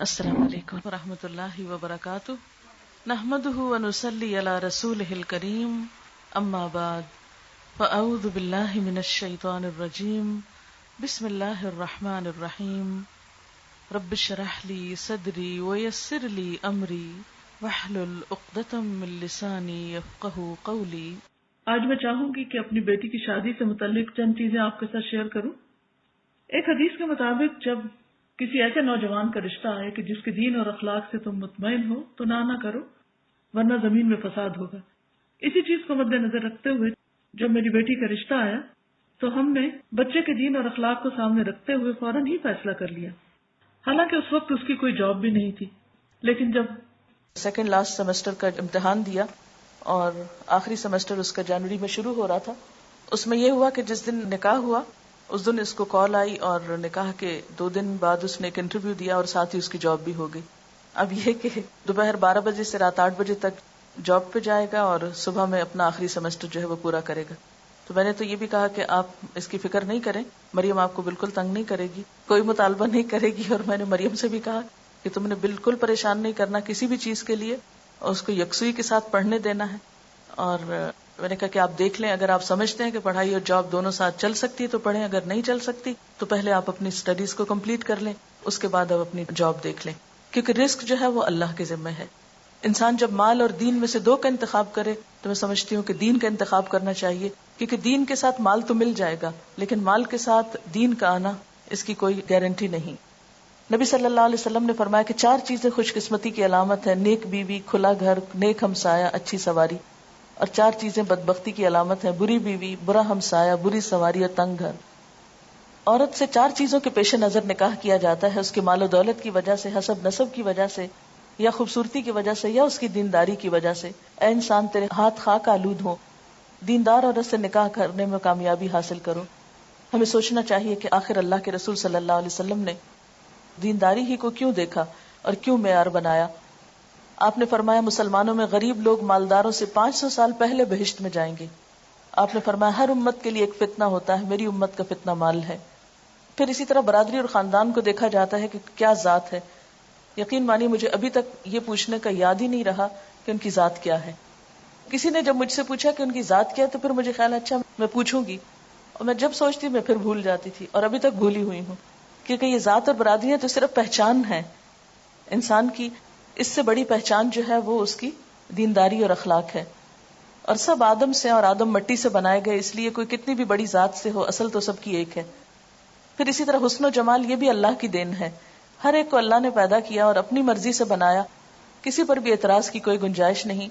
السلام علیکم ورحمۃ اللہ وبرکاتہ، نحمده ونصلی علی رسولہ الکریم، اما بعد فاعوذ باللہ من الشیطان الرجیم، بسم اللہ الرحمن الرحیم، رب اشرح لی صدری ویسر لی امری واحلل عقدۃ من لسانی یفقہوا قولی۔ آج میں چاہوں گی کہ اپنی بیٹی کی شادی سے متعلق چند چیزیں آپ کے ساتھ شیئر کروں۔ ایک حدیث کے مطابق جب کسی ایسے نوجوان کا رشتہ آئے کہ جس کے دین اور اخلاق سے تم مطمئن ہو تو نہ کرو، ورنہ زمین میں فساد ہوگا۔ اسی چیز کو مد نظر رکھتے ہوئے جب میری بیٹی کا رشتہ آیا تو ہم نے بچے کے دین اور اخلاق کو سامنے رکھتے ہوئے فوراً ہی فیصلہ کر لیا۔ حالانکہ اس وقت اس کی کوئی جاب بھی نہیں تھی، لیکن جب سیکنڈ لاسٹ سیمسٹر کا امتحان دیا اور آخری سیمسٹر اس کا جنوری میں شروع ہو رہا تھا، اس میں یہ ہوا کہ جس دن نکاح ہوا اس دن اس کو کال آئی اور نکاح کے 2 دن بعد اس نے ایک انٹرویو دیا اور ساتھ ہی اس کی جاب بھی ہو گئی۔ اب یہ کہ دوپہر 12 بجے سے رات 8 بجے تک جاب پہ جائے گا اور صبح میں اپنا آخری سیمسٹر جو ہے وہ پورا کرے گا۔ تو میں نے تو یہ بھی کہا کہ آپ اس کی فکر نہیں کریں، مریم آپ کو بالکل تنگ نہیں کرے گی، کوئی مطالبہ نہیں کرے گی، اور میں نے مریم سے بھی کہا کہ تم نے بالکل پریشان نہیں کرنا کسی بھی چیز کے لیے، اور اس کو یکسوئی کے ساتھ پڑھنے دینا ہے۔ اور میں نے کہا کہ آپ دیکھ لیں، اگر آپ سمجھتے ہیں کہ پڑھائی اور جاب دونوں ساتھ چل سکتی ہے تو پڑھیں، اگر نہیں چل سکتی تو پہلے آپ اپنی اسٹڈیز کو کمپلیٹ کر لیں، اس کے بعد آپ اپنی جاب دیکھ لیں، کیونکہ رزق جو ہے وہ اللہ کے ذمہ ہے۔ انسان جب مال اور دین میں سے 2 کا انتخاب کرے تو میں سمجھتی ہوں کہ دین کا انتخاب کرنا چاہیے، کیونکہ دین کے ساتھ مال تو مل جائے گا لیکن مال کے ساتھ دین کا آنا اس کی کوئی گارنٹی نہیں۔ نبی صلی اللہ علیہ وسلم نے فرمایا کہ 4 چیزیں خوش قسمتی کی علامت ہے: نیک بیوی، کھلا گھر، نیک ہمسایہ، اچھی سواری، اور 4 چیزیں بدبختی کی علامت ہیں: بری بیوی، برا ہمسایہ، بری سواری اور تنگ گھر۔ عورت سے 4 چیزوں کے پیش نظر نکاح کیا جاتا ہے: اس کے مال و دولت کی وجہ سے، حسب نسب کی وجہ سے، یا خوبصورتی کی وجہ سے، یا اس کی دینداری کی وجہ سے۔ اے انسان تیرے ہاتھ خاک آلود ہوں، دیندار عورت سے نکاح کرنے میں کامیابی حاصل کرو۔ ہمیں سوچنا چاہیے کہ آخر اللہ کے رسول صلی اللہ علیہ وسلم نے دینداری ہی کو کیوں دیکھا اور کیوں معیار بنایا؟ آپ نے فرمایا مسلمانوں میں غریب لوگ مالداروں سے 500 سال پہلے بہشت میں جائیں گے۔ آپ نے فرمایا ہر امت کے لیے ایک فتنہ ہوتا ہے، میری امت کا فتنہ مال ہے۔ پھر اسی طرح برادری اور خاندان کو دیکھا جاتا ہے کہ کیا ذات ہے۔ یقین مانی مجھے ابھی تک یہ پوچھنے کا یاد ہی نہیں رہا کہ ان کی ذات کیا ہے۔ کسی نے جب مجھ سے پوچھا کہ ان کی ذات کیا ہے تو پھر مجھے خیال اچھا میں پوچھوں گی، اور میں جب سوچتی میں پھر بھول جاتی تھی، اور ابھی تک بھولی ہوئی ہوں، کیونکہ یہ ذات اور برادریاں تو صرف پہچان ہے انسان کی، اس سے بڑی پہچان جو ہے وہ اس کی دینداری اور اخلاق ہے۔ اور سب آدم سے اور آدم مٹی سے بنائے گئے، اس لیے کوئی کتنی بھی بڑی ذات سے ہو اصل تو سب کی ایک ہے۔ پھر اسی طرح حسن و جمال یہ بھی اللہ کی دین ہے، ہر ایک کو اللہ نے پیدا کیا اور اپنی مرضی سے بنایا، کسی پر بھی اعتراض کی کوئی گنجائش نہیں۔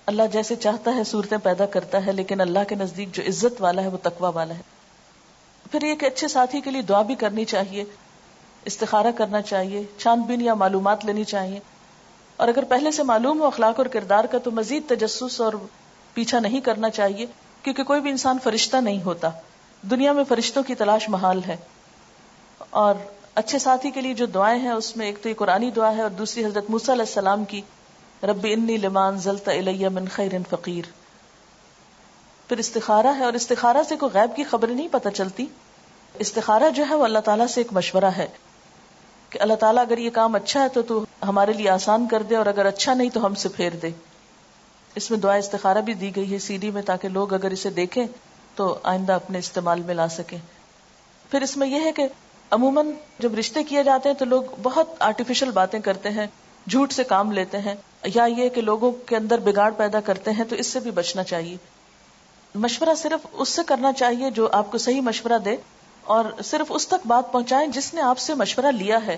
اللہ جیسے چاہتا ہے صورتیں پیدا کرتا ہے، لیکن اللہ کے نزدیک جو عزت والا ہے وہ تقوی والا ہے۔ پھر یہ کہ اچھے ساتھی کے لیے دعا بھی کرنی چاہیے، استخارہ کرنا چاہیے، چھان بین یا معلومات لینی چاہیے، اور اگر پہلے سے معلوم ہو اخلاق اور کردار کا تو مزید تجسس اور پیچھا نہیں کرنا چاہیے، کیونکہ کوئی بھی انسان فرشتہ نہیں ہوتا، دنیا میں فرشتوں کی تلاش محال ہے۔ اور اچھے ساتھی کے لیے جو دعائیں ہیں اس میں ایک تو یہ قرآنی دعا ہے، اور دوسری حضرت موسیٰ علیہ السلام کی رب انی لما انزلت الی من خیر فقیر۔ پھر استخارہ ہے، اور استخارہ سے کوئی غیب کی خبریں نہیں پتہ چلتی، استخارہ جو ہے وہ اللہ تعالیٰ سے ایک مشورہ ہے کہ اللہ تعالیٰ اگر یہ کام اچھا ہے تو ہمارے لیے آسان کر دے، اور اگر اچھا نہیں تو ہم سے پھیر دے۔ اس میں دعا استخارہ بھی دی گئی ہے CD میں، تاکہ لوگ اگر اسے دیکھیں تو آئندہ اپنے استعمال میں لا سکیں۔ پھر اس میں یہ ہے کہ عموماً جب رشتے کیے جاتے ہیں تو لوگ بہت آرٹیفیشل باتیں کرتے ہیں، جھوٹ سے کام لیتے ہیں، یا یہ کہ لوگوں کے اندر بگاڑ پیدا کرتے ہیں، تو اس سے بھی بچنا چاہیے۔ مشورہ صرف اس سے کرنا چاہیے جو آپ کو صحیح مشورہ دے، اور صرف اس تک بات پہنچائیں جس نے آپ سے مشورہ لیا ہے۔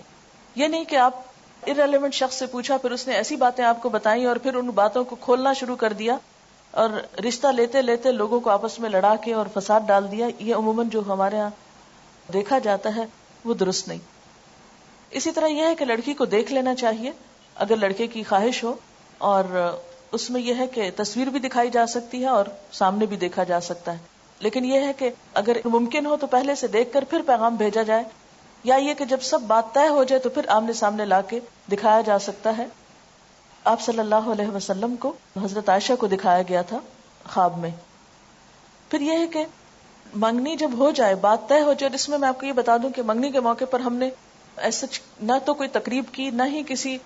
یہ نہیں کہ آپ irrelevant شخص سے پوچھا، پھر اس نے ایسی باتیں آپ کو بتائیں اور پھر ان باتوں کو کھولنا شروع کر دیا اور رشتہ لیتے لیتے لوگوں کو آپس میں لڑا کے اور فساد ڈال دیا۔ یہ عموماً جو ہمارے ہاں دیکھا جاتا ہے وہ درست نہیں۔ اسی طرح یہ ہے کہ لڑکی کو دیکھ لینا چاہیے اگر لڑکے کی خواہش ہو، اور اس میں یہ ہے کہ تصویر بھی دکھائی جا سکتی ہے اور سامنے بھی دیکھا جا سکتا ہے، لیکن یہ ہے کہ اگر ممکن ہو تو پہلے سے دیکھ کر پھر پیغام بھیجا جائے، یا یہ کہ جب سب بات طے ہو جائے تو پھر آمنے سامنے لا کے دکھایا جا سکتا ہے۔ آپ صلی اللہ علیہ وسلم کو حضرت عائشہ کو دکھایا گیا تھا خواب میں۔ پھر یہ ہے کہ منگنی جب ہو جائے، بات طے ہو جائے، اور اس میں آپ کو یہ بتا دوں کہ منگنی کے موقع پر ہم نے ایسا نہ تو کوئی تقریب کی، نہ ہی کسی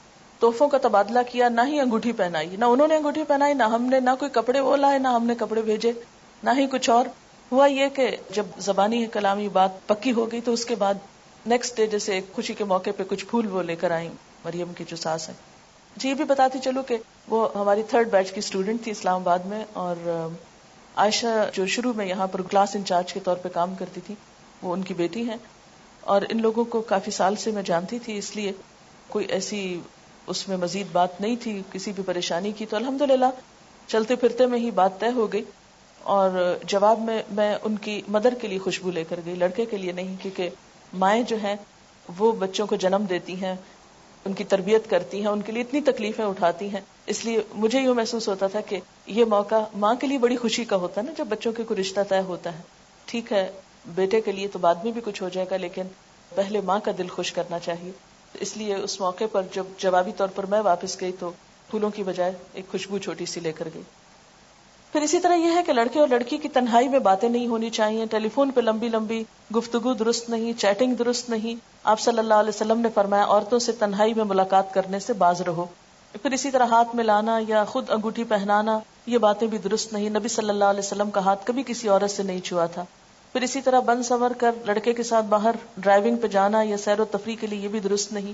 تحفوں کا تبادلہ کیا، نہ ہی انگوٹھی پہنائی، نہ انہوں نے انگوٹھی پہنائی، نہ ہم نے، نہ کوئی کپڑے وہ لائے، نہ ہم نے کپڑے بھیجے، نہ ہی کچھ اور. ہوا یہ کہ جب زبانی کلامی بات پکی ہو گئی تو اس کے بعد نیکسٹ ڈے جیسے خوشی کے موقع پہ کچھ پھول وہ لے کر آئیں مریم کی جو ساس ہے. جی یہ بھی بتاتی چلو کہ وہ ہماری 3rd بیچ کی اسٹوڈنٹ تھی اسلام آباد میں، اور عائشہ جو شروع میں یہاں پر کلاس انچارج کے طور پہ کام کرتی تھی وہ ان کی بیٹی ہیں، اور ان لوگوں کو کافی سال سے میں جانتی تھی، اس لیے کوئی ایسی اس میں مزید بات نہیں تھی کسی بھی پریشانی کی. تو الحمدللہ چلتے پھرتے میں ہی بات طے ہو گئی، اور جواب میں ان کی مدر کے لیے خوشبو لے کر گئی، لڑکے کے لیے نہیں، کیونکہ مائیں جو ہیں وہ بچوں کو جنم دیتی ہیں، ان کی تربیت کرتی ہیں، ان کے لیے اتنی تکلیفیں اٹھاتی ہیں. اس لیے مجھے یوں محسوس ہوتا تھا کہ یہ موقع ماں کے لیے بڑی خوشی کا ہوتا ہے نا جب بچوں کے کوئی رشتہ طے ہوتا ہے. ٹھیک ہے بیٹے کے لیے تو بعد میں بھی کچھ ہو جائے گا، لیکن پہلے ماں کا دل خوش کرنا چاہیے. اس لیے اس موقع پر جب جوابی طور پر میں واپس گئی تو پھولوں کی بجائے ایک خوشبو چھوٹی سی لے کر گئی. پھر اسی طرح یہ ہے کہ لڑکے اور لڑکی کی تنہائی میں باتیں نہیں ہونی چاہیے، ٹیلی فون پہ لمبی لمبی گفتگو درست نہیں، چیٹنگ درست نہیں. آپ صلی اللہ علیہ وسلم نے فرمایا عورتوں سے تنہائی میں ملاقات کرنے سے باز رہو. پھر اسی طرح ہاتھ میں لانا یا خود انگوٹھی پہنانا یہ باتیں بھی درست نہیں، نبی صلی اللہ علیہ وسلم کا ہاتھ کبھی کسی عورت سے نہیں چھوا تھا. پھر اسی طرح بن سنور کر لڑکے کے ساتھ باہر ڈرائیونگ پہ جانا یا سیر و تفریح کے لیے یہ بھی درست نہیں.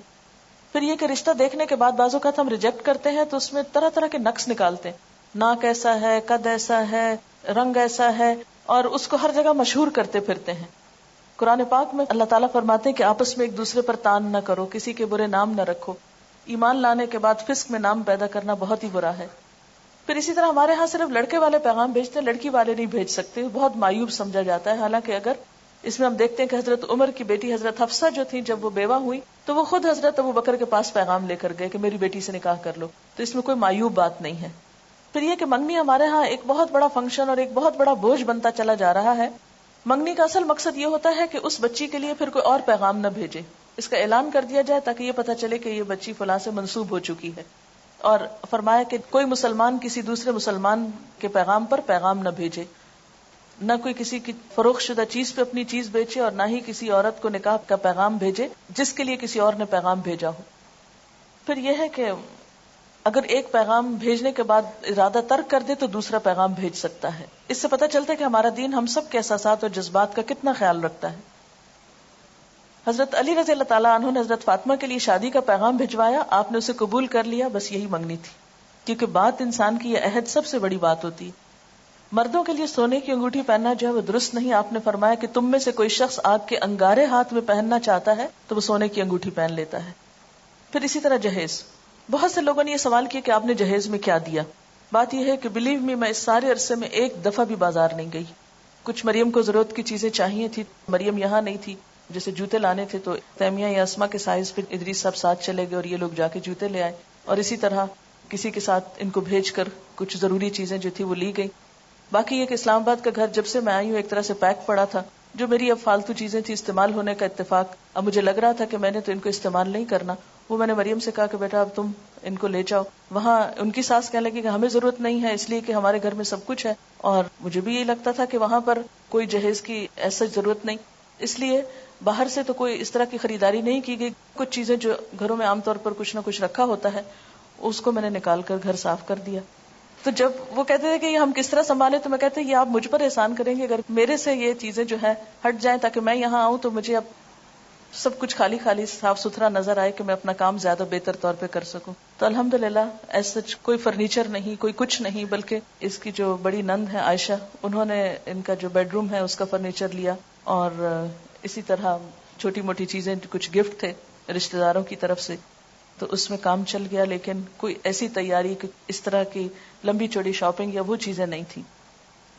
پھر یہ کہ رشتہ دیکھنے کے بعد بعض اوقات ہم ریجیکٹ کرتے ہیں تو اس میں طرح طرح کے نقص نکالتے ہیں، ناک ایسا ہے، قد ایسا ہے، رنگ ایسا ہے، اور اس کو ہر جگہ مشہور کرتے پھرتے ہیں. قرآن پاک میں اللہ تعالیٰ فرماتے ہیں کہ آپس میں ایک دوسرے پر تان نہ کرو، کسی کے برے نام نہ رکھو. ایمان لانے کے بعد فسق میں نام پیدا کرنا بہت ہی برا ہے. پھر اسی طرح ہمارے ہاں صرف لڑکے والے پیغام بھیجتے ہیں، لڑکی والے نہیں بھیج سکتے، بہت معیوب سمجھا جاتا ہے. حالانکہ اگر اس میں ہم دیکھتے ہیں کہ حضرت عمر کی بیٹی حضرت حفصہ جو تھی جب وہ بیوہ ہوئی تو وہ خود حضرت ابو بکر کے پاس پیغام لے کر گئے کہ میری بیٹی سے نکاح کر لو. تو اس میں کوئی معیوب بات نہیں ہے. پھر یہ کہ منگنی ہمارے ہاں ایک بہت بڑا فنکشن اور ایک بہت بڑا بوجھ بنتا چلا جا رہا ہے. منگنی کا اصل مقصد یہ ہوتا ہے کہ اس بچی کے لیے پھر کوئی اور پیغام نہ بھیجے، اس کا اعلان کر دیا جائے تاکہ یہ پتہ چلے کہ یہ بچی فلاں سے منسوب ہو چکی ہے. اور فرمایا کہ کوئی مسلمان کسی دوسرے مسلمان کے پیغام پر پیغام نہ بھیجے، نہ کوئی کسی کی فروخت شدہ چیز پہ اپنی چیز بیچے، اور نہ ہی کسی عورت کو نکاح کا پیغام بھیجے جس کے لیے کسی اور نے پیغام بھیجا ہو. پھر یہ ہے کہ اگر ایک پیغام بھیجنے کے بعد ارادہ ترک کر دے تو دوسرا پیغام بھیج سکتا ہے. اس سے پتہ چلتا ہے کہ ہمارا دین ہم سب کے احساسات اور جذبات کا کتنا خیال رکھتا ہے. حضرت علی رضی اللہ تعالیٰ عنہ نے حضرت فاطمہ کے لیے شادی کا پیغام بھجوایا، آپ نے اسے قبول کر لیا، بس یہی منگنی تھی. کیونکہ بات انسان کی یہ عہد سب سے بڑی بات ہوتی ہے. مردوں کے لیے سونے کی انگوٹھی پہننا جو ہے وہ درست نہیں. آپ نے فرمایا کہ تم میں سے کوئی شخص آگ کے انگارے ہاتھ میں پہننا چاہتا ہے تو وہ سونے کی انگوٹھی پہن لیتا ہے. پھر اسی طرح جہیز، بہت سے لوگوں نے یہ سوال کیا کہ آپ نے جہیز میں کیا دیا. بات یہ ہے کہ بلیو می، میں اس سارے عرصے میں ایک دفعہ بھی بازار نہیں گئی. کچھ مریم کو ضرورت کی چیزیں چاہیے تھی، مریم یہاں نہیں تھی، جیسے جوتے لانے تھے تو تیمیہ یا اسما کے سائز پہ ادریس صاحب ساتھ چلے گئے اور یہ لوگ جا کے جوتے لے آئے. اور اسی طرح کسی کے ساتھ ان کو بھیج کر کچھ ضروری چیزیں جو تھی وہ لی گئی. باقی یہ کہ اسلام آباد کا گھر جب سے میں آئی ہوں ایک طرح سے پیک پڑا تھا. جو میری اب فالتو چیزیں تھی استعمال ہونے کا اتفاق، اب مجھے لگ رہا تھا کہ میں نے تو ان کو استعمال نہیں کرنا، وہ میں نے مریم سے کہا کہ بیٹا اب تم ان کو لے جاؤ. وہاں ان کی ساس کہنے لگی کہ ہمیں ضرورت نہیں ہے، اس لیے کہ ہمارے گھر میں سب کچھ ہے. اور مجھے بھی یہی لگتا تھا کہ وہاں پر کوئی جہیز کی ایسا ضرورت نہیں، اس لیے باہر سے تو کوئی اس طرح کی خریداری نہیں کی گئی. کچھ چیزیں جو گھروں میں عام طور پر کچھ نہ کچھ رکھا ہوتا ہے اس کو میں نے نکال کر گھر صاف کر دیا. تو جب وہ کہتے تھے کہ یہ ہم کس طرح سنبھالیں تو میں کہتے ہیں یہ آپ مجھ پر احسان کریں گے اگر میرے سے یہ چیزیں جو ہے ہٹ جائیں تاکہ میں یہاں آؤں تو مجھے اب سب کچھ خالی خالی صاف ستھرا نظر آئے کہ میں اپنا کام زیادہ بہتر طور پہ کر سکوں. تو الحمدللہ ایسا کوئی فرنیچر نہیں، کوئی کچھ نہیں، بلکہ اس کی جو بڑی نند ہے عائشہ، انہوں نے ان کا جو بیڈ روم ہے اس کا فرنیچر لیا، اور اسی طرح چھوٹی موٹی چیزیں کچھ گفٹ تھے رشتہ داروں کی طرف سے تو اس میں کام چل گیا. لیکن کوئی ایسی تیاری کہ اس طرح کی لمبی چوڑی شاپنگ یا وہ چیزیں نہیں تھی.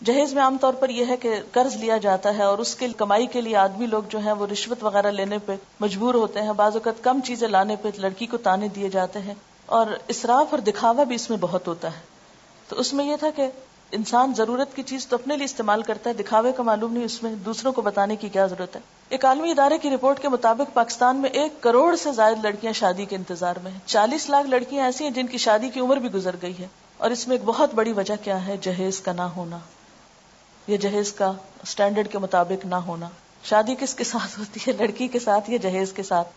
جہیز میں عام طور پر یہ ہے کہ قرض لیا جاتا ہے اور اس کے کمائی کے لیے آدمی لوگ جو ہیں وہ رشوت وغیرہ لینے پہ مجبور ہوتے ہیں. بعض اوقات کم چیزیں لانے پہ لڑکی کو تانے دیے جاتے ہیں، اور اسراف اور دکھاوا بھی اس میں بہت ہوتا ہے. تو اس میں یہ تھا کہ انسان ضرورت کی چیز تو اپنے لیے استعمال کرتا ہے، دکھاوے کا معلوم نہیں، اس میں دوسروں کو بتانے کی کیا ضرورت ہے. ایک عالمی ادارے کی رپورٹ کے مطابق پاکستان میں 1 کروڑ سے زائد لڑکیاں شادی کے انتظار میں ہیں. 40 لاکھ لڑکیاں ایسی ہیں جن کی شادی کی عمر بھی گزر گئی ہے. اور اس میں ایک بہت بڑی وجہ کیا ہے؟ جہیز کا نہ ہونا، یہ جہیز کا سٹینڈرڈ کے مطابق نہ ہونا. شادی کس کے ساتھ ہوتی ہے؟ لڑکی کے ساتھ یا جہیز کے ساتھ؟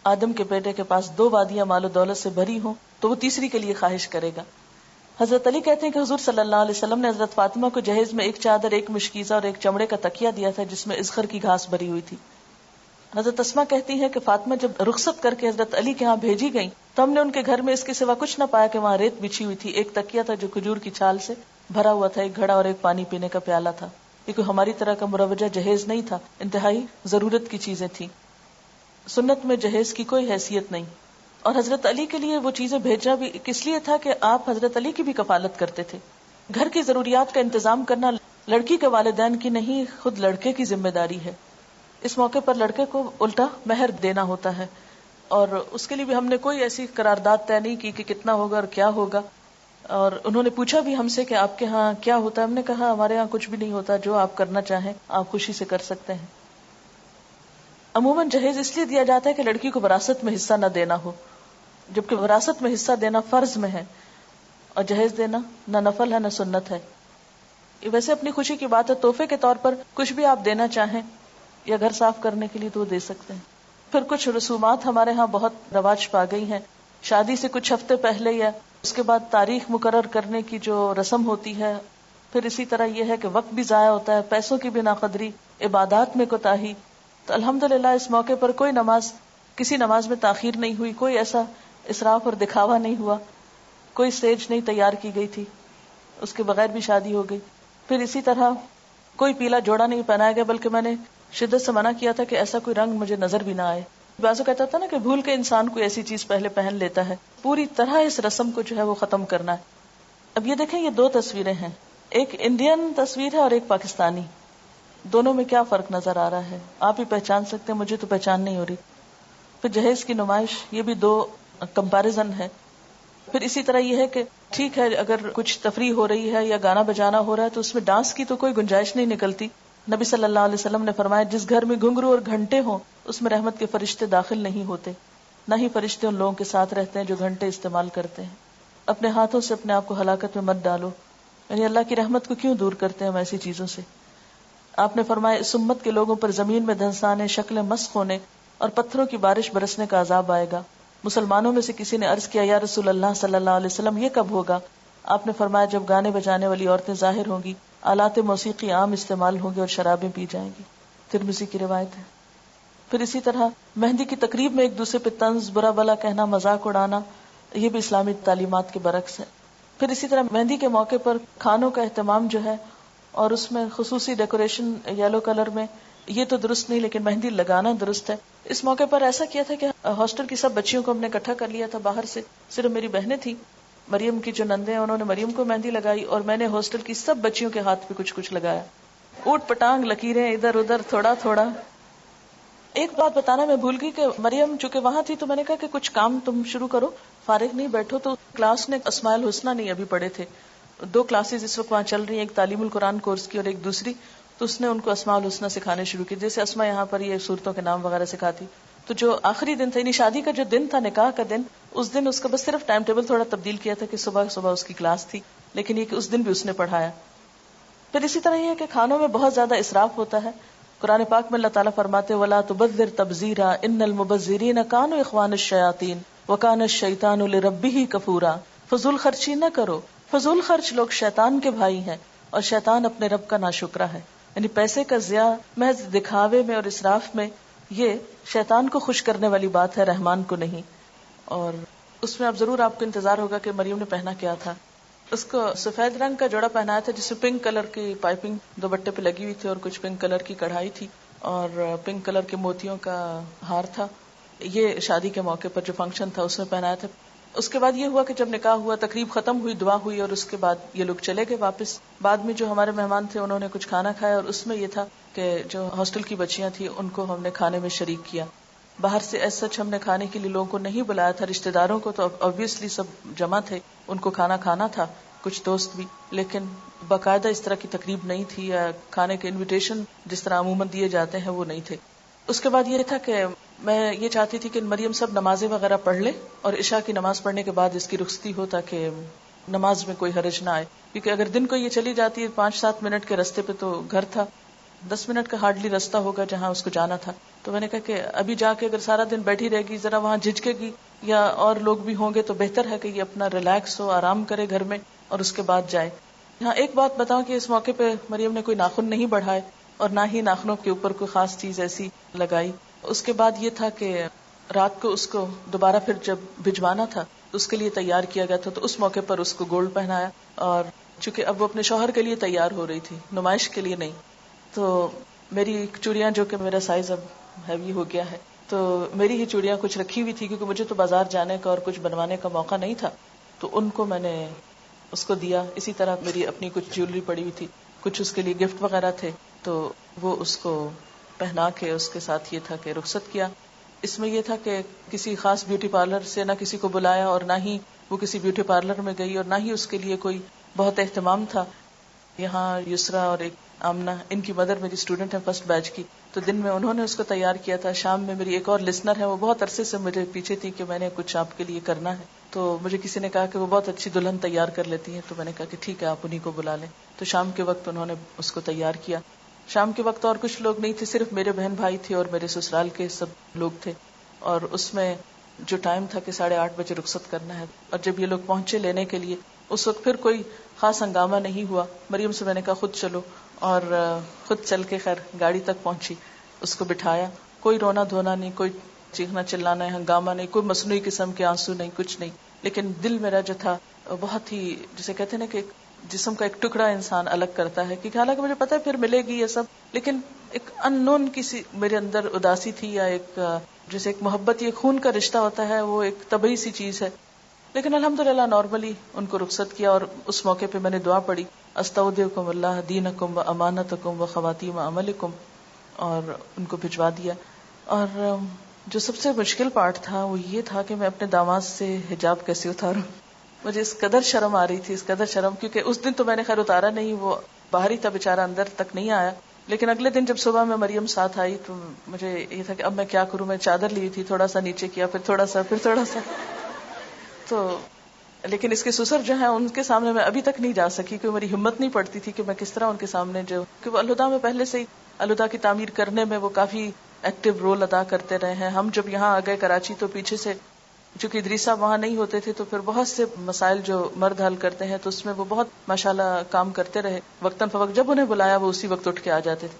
آدم کے بیٹے کے پاس 2 وادیاں مال و دولت سے بھری ہوں تو وہ تیسری کے لیے خواہش کرے گا. حضرت علی کہتے ہیں کہ حضور صلی اللہ علیہ وسلم نے حضرت فاطمہ کو جہیز میں 1 چادر، 1 مشکیزہ اور 1 چمڑے کا تکیہ دیا تھا جس میں ازخر کی گھاس بھری ہوئی تھی. حضرت اسما کہتی ہے کہ فاطمہ جب رخصت کر کے حضرت علی کے ہاں بھیجی گئی تو ہم نے ان کے گھر میں اس کے سوا کچھ نہ پایا کہ وہاں ریت بچھی ہوئی تھی، 1 تکیہ تھا جو کھجور کی چھال سے بھرا ہوا تھا، 1 گھڑا اور 1 پانی پینے کا پیالہ تھا. یہ کوئی ہماری طرح کا مروجہ جہیز نہیں تھا، انتہائی ضرورت کی چیزیں تھیں. سنت میں جہیز کی کوئی حیثیت نہیں. اور حضرت علی کے لیے وہ چیزیں بھیجنا بھی کس لیے تھا کہ آپ حضرت علی کی بھی کفالت کرتے تھے. گھر کی ضروریات کا انتظام کرنا لڑکی کے والدین کی نہیں، خود لڑکے کی ذمہ داری ہے. اس موقع پر لڑکے کو الٹا مہر دینا ہوتا ہے، اور اس کے لیے بھی ہم نے کوئی ایسی قرارداد طے نہیں کی کہ کتنا ہوگا اور کیا ہوگا. اور انہوں نے پوچھا بھی ہم سے کہ آپ کے ہاں کیا ہوتا ہے. ہم نے کہا ہمارے ہاں کچھ بھی نہیں ہوتا، جو آپ کرنا چاہیں آپ خوشی سے کر سکتے ہیں. عموماً جہیز اس لیے دیا جاتا ہے کہ لڑکی کو وراثت میں حصہ نہ دینا ہو، جبکہ وراثت میں حصہ دینا فرض میں ہے اور جہیز دینا نہ نفل ہے نہ سنت ہے. یہ ویسے اپنی خوشی کی بات ہے، تحفے کے طور پر کچھ بھی آپ دینا چاہیں یا گھر صاف کرنے کے لیے تو وہ دے سکتے ہیں. پھر کچھ رسومات ہمارے ہاں بہت رواج پا گئی ہیں. شادی سے کچھ ہفتے پہلے یا اس کے بعد تاریخ مقرر کرنے کی جو رسم ہوتی ہے. پھر اسی طرح یہ ہے کہ وقت بھی ضائع ہوتا ہے، پیسوں کی بھی ناقدری، عبادات میں کوتاہی. تو الحمدللہ اس موقع پر کوئی نماز، کسی نماز میں تاخیر نہیں ہوئی، کوئی ایسا اسراف اور دکھاوا نہیں ہوا، کوئی سٹیج نہیں تیار کی گئی تھی، اس کے بغیر بھی شادی ہو گئی. پھر اسی طرح کوئی پیلا جوڑا نہیں پہنایا گیا، بلکہ میں نے شدت سے منع کیا تھا کہ ایسا کوئی رنگ مجھے نظر بھی نہ آئے. بعضوں کہتا تھا نا کہ بھول کے انسان کوئی ایسی چیز پہلے پہن لیتا ہے. پوری طرح اس رسم کو جو ہے وہ ختم کرنا ہے. اب یہ دیکھیں، یہ 2 تصویریں ہیں، ایک انڈین تصویر ہے اور ایک پاکستانی. دونوں میں کیا فرق نظر آ رہا ہے آپ ہی پہچان سکتے ہیں، مجھے تو پہچان نہیں ہو رہی. پھر جہیز کی نمائش، یہ بھی 2 کمپیریزن ہے. پھر اسی طرح یہ ہے کہ ٹھیک ہے اگر کچھ تفریح ہو رہی ہے یا گانا بجانا ہو رہا ہے تو اس میں ڈانس کی تو کوئی گنجائش نہیں نکلتی. نبی صلی اللہ علیہ وسلم نے فرمایا جس گھر میں گھنگرو اور گھنٹے ہوں اس میں رحمت کے فرشتے داخل نہیں ہوتے، نہ ہی فرشتے ان لوگوں کے ساتھ رہتے ہیں جو گھنٹے استعمال کرتے ہیں. اپنے ہاتھوں سے اپنے آپ کو ہلاکت میں مت ڈالو، یعنی اللہ کی رحمت کو کیوں دور کرتے ہیں ہم ایسی چیزوں سے. آپ نے فرمایا اس امت کے لوگوں پر زمین میں دھنسانے، شکلیں مسخ ہونے اور پتھروں کی بارش برسنے کا عذاب آئے گا. مسلمانوں میں سے کسی نے عرض کیا یا رسول اللہ صلی اللہ علیہ وسلم یہ کب ہوگا؟ آپ نے فرمایا جب گانے بجانے والی عورتیں ظاہر ہوں گی، آلات موسیقی عام استعمال ہوں گے اور شرابیں پی جائیں گی. ترمذی کی روایت ہے. پھر اسی طرح مہندی کی تقریب میں ایک دوسرے پہ طنز، برا بلا کہنا، مذاق اڑانا، یہ بھی اسلامی تعلیمات کے برعکس ہے. پھر اسی طرح مہندی کے موقع پر کھانوں کا اہتمام جو ہے اور اس میں خصوصی ڈیکوریشن یلو کلر میں، یہ تو درست نہیں، لیکن مہندی لگانا درست ہے. اس موقع پر ایسا کیا تھا کہ ہاسٹل کی سب بچیوں کو ہم نے اکٹھا کر لیا تھا باہر سے. صرف میری بہنیں تھیں، مریم کی جو نندیں ہیں انہوں نے مریم کو مہندی لگائی اور میں نے ہاسٹل کی سب بچیوں کے ہاتھ پہ کچھ کچھ لگایا. اوٹ پٹانگ لکیریں ادھر ادھر تھوڑا تھوڑا. ایک بات بتانا میں بھول گئی کہ مریم چونکہ وہاں تھی تو میں نے کہا کہ کچھ کام تم شروع کرو، فارغ نہیں بیٹھو. تو کلاس نے اسماء الحسنہ نہیں ابھی پڑھے تھے، 2 کلاسز اس وقت وہاں چل رہی ہیں، ایک تعلیم القرآن کورس کی اور ایک دوسری. تو اس نے ان کو اسماء الحسنہ سکھانے شروع کی، جیسے اسماء یہاں پر یہ صورتوں کے نام وغیرہ سکھاتی. تو جو آخری دن تھا، یعنی شادی کا جو دن تھا، نکاح کا دن، اس دن اس کا بس صرف ٹائم ٹیبل تھوڑا تبدیل کیا تھا کہ صبح صبح اس کی کلاس تھی، لیکن یہ کہ اس دن بھی اس نے پڑھایا. پھر اسی طرح یہ ہے کہ کھانوں میں بہت زیادہ اسراف ہوتا ہے. قرآن پاک میں اللہ تعالیٰ فرماتے وَلَا تُبَذِّرْ تَبْذِيرًا إِنَّ الْمُبَذِّرِينَ كَانُوا إِخْوَانَ الشَّيَاطِينِ وَكَانَ الشَّيْطَانُ لِرَبِّهِ كَفُورًا. فضول خرچی نہ کرو، فضول خرچ لوگ شیطان کے بھائی ہیں اور شیطان اپنے رب کا ناشکرا ہے. یعنی پیسے کا ضیاع محض دکھاوے میں اور اسراف میں، یہ شیطان کو خوش کرنے والی بات ہے، رحمان کو نہیں. اور اس میں اب ضرور آپ کو انتظار ہوگا کہ مریم نے پہنا کیا تھا. اس کو سفید رنگ کا جوڑا پہنایا تھا جس میں پنک کلر کی پائپنگ دوپٹے پہ لگی ہوئی تھی اور کچھ پنک کلر کی کڑھائی تھی اور پنک کلر کے موتیوں کا ہار تھا. یہ شادی کے موقع پر جو فنکشن تھا اس میں پہنایا تھا. اس کے بعد یہ ہوا کہ جب نکاح ہوا، تقریب ختم ہوئی، دعا ہوئی اور اس کے بعد یہ لوگ چلے گئے واپس. بعد میں جو ہمارے مہمان تھے انہوں نے کچھ کھانا کھایا اور اس میں یہ تھا کہ جو ہاسٹل کی بچیاں تھیں ان کو ہم نے کھانے میں شریک کیا. باہر سے ایز سچ ہم نے کھانے کے لیے لوگوں کو نہیں بلایا تھا، رشتہ داروں کو تو obviously سب جمع تھے، ان کو کھانا تھا، کچھ دوست بھی، لیکن باقاعدہ اس طرح کی تقریب نہیں تھی یا کھانے کے انویٹیشن جس طرح عموماً دیے جاتے ہیں وہ نہیں تھے. اس کے بعد یہ تھا کہ میں یہ چاہتی تھی کہ مریم سب نمازیں وغیرہ پڑھ لے اور عشاء کی نماز پڑھنے کے بعد اس کی رخصتی ہو تاکہ نماز میں کوئی حرج نہ آئے، کیونکہ اگر دن کو یہ چلی جاتی ہے 5-7 منٹ کے راستے پہ تو گھر تھا 10 منٹ کا ہارڈلی راستہ ہوگا جہاں اس کو جانا تھا. تو میں نے کہا کہ ابھی جا کے اگر سارا دن بیٹھی رہے گی, ذرا وہاں جھجکے گی یا اور لوگ بھی ہوں گے, تو بہتر ہے کہ یہ اپنا ریلیکس ہو, آرام کرے گھر میں اور اس کے بعد جائے. یہاں ایک بات بتاؤں کہ اس موقع پہ مریم نے کوئی ناخن نہیں بڑھائے اور نہ ہی ناخنوں کے اوپر کوئی خاص چیز ایسی لگائی. اس کے بعد یہ تھا کہ رات کو اس کو دوبارہ پھر جب بھجوانا تھا تو اس کے لیے تیار کیا گیا تھا, تو اس موقع پر اس کو گولڈ پہنایا. اور چونکہ اب وہ اپنے شوہر کے لیے تیار ہو رہی تھی, نمائش کے لیے نہیں, تو میری چوڑیاں, جو کہ میرا سائز اب ہیوی ہو گیا ہے, تو میری ہی چوڑیاں کچھ رکھی ہوئی تھی کیونکہ مجھے تو بازار جانے کا اور کچھ بنوانے کا موقع نہیں تھا, تو ان کو میں نے اس کو دیا. اسی طرح میری اپنی کچھ جیولری پڑی ہوئی تھی, کچھ اس کے لیے گفٹ وغیرہ تھے, تو وہ اس کو پہنا کے اس کے ساتھ یہ تھا کہ رخصت کیا. اس میں یہ تھا کہ کسی خاص بیوٹی پارلر سے نہ کسی کو بلایا اور نہ ہی وہ کسی بیوٹی پارلر میں گئی اور نہ ہی اس کے لیے کوئی بہت اہتمام تھا. یہاں یسرا اور ایک آمنہ, ان کی مدر میری اسٹوڈنٹ ہے فرسٹ بیچ کی, تو دن میں انہوں نے اس کو تیار کیا تھا. شام میں میری ایک اور لسنر ہے, وہ بہت عرصے سے مجھے پیچھے تھی کہ میں نے کچھ آپ کے لیے کرنا ہے, تو مجھے کسی نے کہا کہ وہ بہت اچھی دلہن تیار کر لیتی ہیں, تو میں نے کہا کہ ٹھیک ہے آپ انہیں کو بلا لیں. تو شام کے وقت انہوں نے اس کو تیار کیا. شام کے وقت اور کچھ لوگ نہیں تھے, صرف میرے بہن بھائی تھے اور میرے سسرال کے سب لوگ تھے. اور اس میں جو ٹائم تھا کہ 8:30 بجے رخصت کرنا ہے, اور جب یہ لوگ پہنچے لینے کے لیے, اس وقت پھر کوئی خاص ہنگامہ نہیں ہوا. مریم سے میں نے کہا خود چلو, اور خود چل کے خیر گاڑی تک پہنچی, اس کو بٹھایا. کوئی رونا دھونا نہیں, کوئی چیخنا چلانا ہنگامہ نہیں, کوئی مصنوعی قسم کے آنسو نہیں, کچھ نہیں. لیکن دل میرا جو تھا بہت ہی, جسے کہتے ہیں نا کہ جسم کا ایک ٹکڑا انسان الگ کرتا ہے, کیونکہ حالانکہ مجھے پتا ہے پھر ملے گی یہ سب, لیکن ایک ان نون کسی میرے اندر اداسی تھی, یا ایک جیسے ایک محبت, یہ خون کا رشتہ ہوتا ہے, وہ ایک طبعی سی چیز ہے. لیکن الحمدللہ نارملی ان کو رخصت کیا, اور اس موقع پہ میں نے دعا پڑھی, استودعکم اللہ دینکم و امانتکم و خواتیم عملکم, اور ان کو بھجوا دیا. اور جو سب سے مشکل پارٹ تھا وہ یہ تھا کہ میں اپنے داماد سے حجاب کیسے اتاروں. مجھے اس قدر شرم آ رہی تھی, اس قدر شرم, کیونکہ اس دن تو میں نے خیر اتارا نہیں, وہ باہر ہی تھا بیچارہ, اندر تک نہیں آیا. لیکن اگلے دن جب صبح میں مریم ساتھ آئی تو مجھے یہ تھا کہ اب میں کیا کروں. میں چادر لی تھی, تھوڑا سا نیچے کیا, پھر تھوڑا سا, پھر تھوڑا سا, تو لیکن اس کے سسر جو ہیں ان کے سامنے میں ابھی تک نہیں جا سکی, کیونکہ میری ہمت نہیں پڑتی تھی کہ میں کس طرح ان کے سامنے, جو کہ وہ الہدا میں پہلے سے ہی الہدا کی تعمیر کرنے میں وہ کافی ایکٹیو رول ادا کرتے رہے ہیں. ہم جب یہاں آ گئے کراچی تو پیچھے سے چونکہ ادریس صاحب وہاں نہیں ہوتے تھے, تو پھر بہت سے مسائل جو مرد حل کرتے ہیں تو اس میں وہ بہت ماشاءاللہ کام کرتے رہے وقتاً فوقت. جب انہیں بلایا وہ اسی وقت اٹھ کے آ جاتے تھے,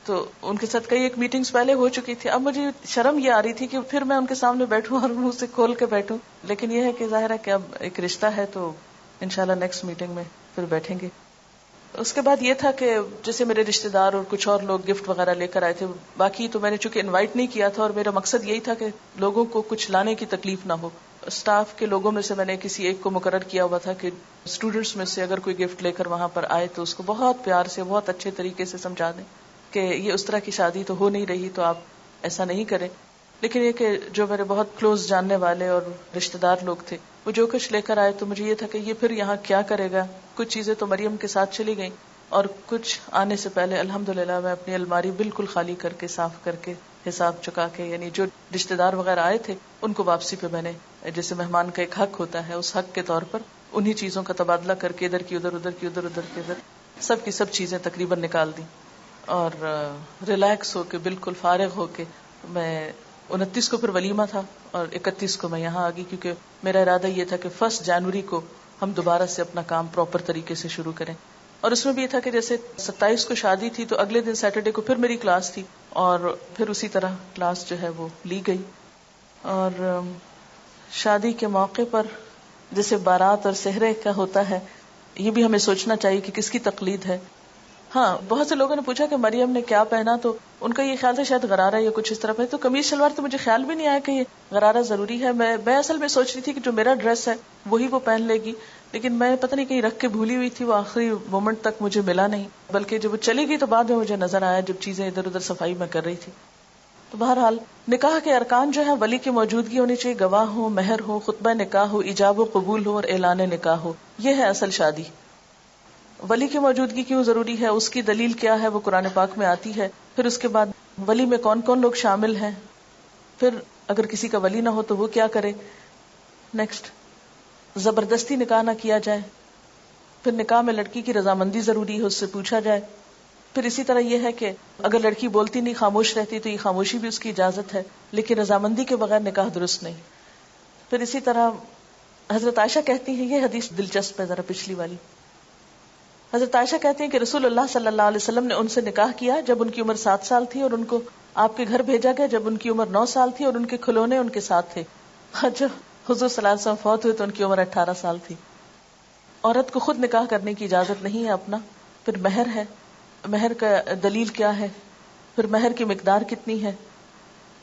تو ان کے ساتھ کئی ایک میٹنگز پہلے ہو چکی تھی. اب مجھے شرم یہ آ رہی تھی کہ پھر میں ان کے سامنے بیٹھوں اور منہ سے کھول کے بیٹھوں, لیکن یہ ہے کہ ظاہر ہے کہ اب ایک رشتہ ہے, تو انشاءاللہ نیکسٹ میٹنگ میں پھر بیٹھیں گے. اس کے بعد یہ تھا کہ جیسے میرے رشتہ دار اور کچھ اور لوگ گفٹ وغیرہ لے کر آئے تھے. باقی تو میں نے چونکہ انوائٹ نہیں کیا تھا, اور میرا مقصد یہی تھا کہ لوگوں کو کچھ لانے کی تکلیف نہ ہو. اسٹاف کے لوگوں میں سے میں نے کسی ایک کو مقرر کیا ہوا تھا کہ اسٹوڈینٹس میں سے اگر کوئی گفٹ لے کر وہاں پر آئے تو اس کو بہت پیار سے, بہت اچھے طریقے سے سمجھا دیں کہ یہ اس طرح کی شادی تو ہو نہیں رہی, تو آپ ایسا نہیں کریں. لیکن یہ کہ جو میرے بہت کلوز جاننے والے اور رشتہ دار لوگ تھے وہ جو کچھ لے کر آئے, تو مجھے یہ تھا کہ یہ پھر یہاں کیا کرے گا. کچھ چیزیں تو مریم کے ساتھ چلی گئیں, اور کچھ آنے سے پہلے الحمدللہ میں اپنی الماری بالکل خالی کر کے, صاف کر کے, حساب چکا کے, یعنی جو رشتہ دار وغیرہ آئے تھے ان کو واپسی پہ میں نے, جیسے مہمان کا ایک حق ہوتا ہے, اس حق کے طور پر انہی چیزوں کا تبادلہ کر کے ادھر کی ادھر, ادھر کی ادھر, ادھر کی ادھر, سب کی سب چیزیں تقریباً نکال دی. اور ریلیکس ہو کے, بالکل فارغ ہو کے, میں 29 کو پھر ولیمہ تھا اور 31 کو میں یہاں آ گئی, کیونکہ میرا ارادہ یہ تھا کہ 1 جنوری کو ہم دوبارہ سے اپنا کام پراپر طریقے سے شروع کریں. اور اس میں بھی یہ تھا کہ جیسے 27 کو شادی تھی تو اگلے دن سیٹرڈے کو پھر میری کلاس تھی, اور پھر اسی طرح کلاس جو ہے وہ لی گئی. اور شادی کے موقع پر جیسے بارات اور سہرے کا ہوتا ہے, یہ بھی ہمیں سوچنا چاہیے کہ کس کی تقلید ہے. ہاں, بہت سے لوگوں نے پوچھا کہ مریم نے کیا پہنا, تو ان کا یہ خیال تھا شاید غرارہ یا کچھ اس طرح پہ, تو قمیض شلوار تو مجھے خیال بھی نہیں آیا کہ یہ غرارہ ضروری ہے. میں اصل میں سوچ رہی تھی کہ جو میرا ڈریس ہے وہی وہ پہن لے گی, لیکن میں پتہ نہیں کہیں رکھ کے بھولی ہوئی تھی, وہ آخری مومنٹ تک مجھے ملا نہیں, بلکہ جب وہ چلی گئی تو بعد میں مجھے نظر آیا جب چیزیں ادھر ادھر صفائی میں کر رہی تھی. تو بہرحال نکاح کے ارکان جو ہیں, ولی کی موجودگی ہونی چاہیے, گواہ ہو, مہر ہو, خطبہ نکاح ہو, ایجاب و قبول ہو, اور اعلان نکاح ہو. یہ ہے اصل شادی. ولی کی موجودگی کیوں ضروری ہے, اس کی دلیل کیا ہے, وہ قرآن پاک میں آتی ہے. پھر اس کے بعد ولی میں کون کون لوگ شامل ہیں, پھر اگر کسی کا ولی نہ ہو تو وہ کیا کرے. نیکسٹ, زبردستی نکاح نہ کیا جائے. پھر نکاح میں لڑکی کی رضامندی ضروری ہے, اس سے پوچھا جائے. پھر اسی طرح یہ ہے کہ اگر لڑکی بولتی نہیں خاموش رہتی تو یہ خاموشی بھی اس کی اجازت ہے، لیکن رضامندی کے بغیر نکاح درست نہیں. پھر اسی طرح حضرت عائشہ کہتی ہیں، یہ حدیث دلچسپ ہے ذرا پچھلی والی. حضرت عائشہ کہتی ہیں کہ رسول اللہ صلی اللہ علیہ وسلم نے ان سے نکاح کیا جب ان کی عمر 7 سال تھی، اور ان کو آپ کے گھر بھیجا گیا جب ان کی عمر 9 سال تھی، اور ان کے کھلونے ان کے ساتھ تھے. اور جب حضور صلی اللہ علیہ وسلم فوت ہوئے تو ان کی عمر 18 سال تھی. عورت کو خود نکاح کرنے کی اجازت نہیں ہے اپنا. پھر مہر ہے، مہر کا دلیل کیا ہے، پھر مہر کی مقدار کتنی ہے.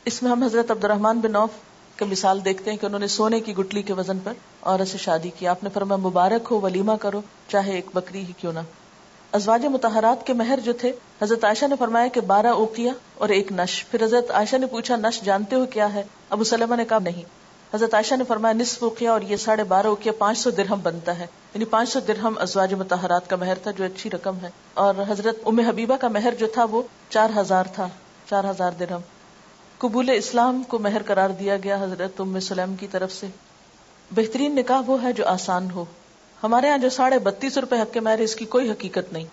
اس میں ہم حضرت عبد الرحمن بن عوف کی مثال دیکھتے ہیں کہ انہوں نے سونے کی گٹلی کے وزن پر عورت سے شادی کی. آپ نے فرمایا مبارک ہو، ولیمہ کرو، چاہے ایک بکری ہی کیوں نہ. ازواج مطہرات کے مہر جو تھے، حضرت عائشہ نے فرمایا کہ 12 اوقیہ اور 1 نش. پھر حضرت عائشہ نے پوچھا نش جانتے ہو کیا ہے؟ ابو سلمہ نے کہا نہیں. حضرت عائشہ نے فرمایا نصف اوقیہ اور یہ 12.5 اوقیہ 500 درہم بنتا ہے، یعنی 500 درہم ازواج مطہرات کا مہر تھا، جو اچھی رقم ہے. اور حضرت ام حبیبہ کا مہر جو تھا وہ 4000 تھا، 4000 درہم. قبول اسلام کو مہر قرار دیا گیا حضرت ام سلیم کی طرف سے. بہترین نکاح وہ ہے جو آسان ہو. ہمارے ہاں جو 32.5 روپے حق کے مہر ہے، اس کی کوئی حقیقت نہیں.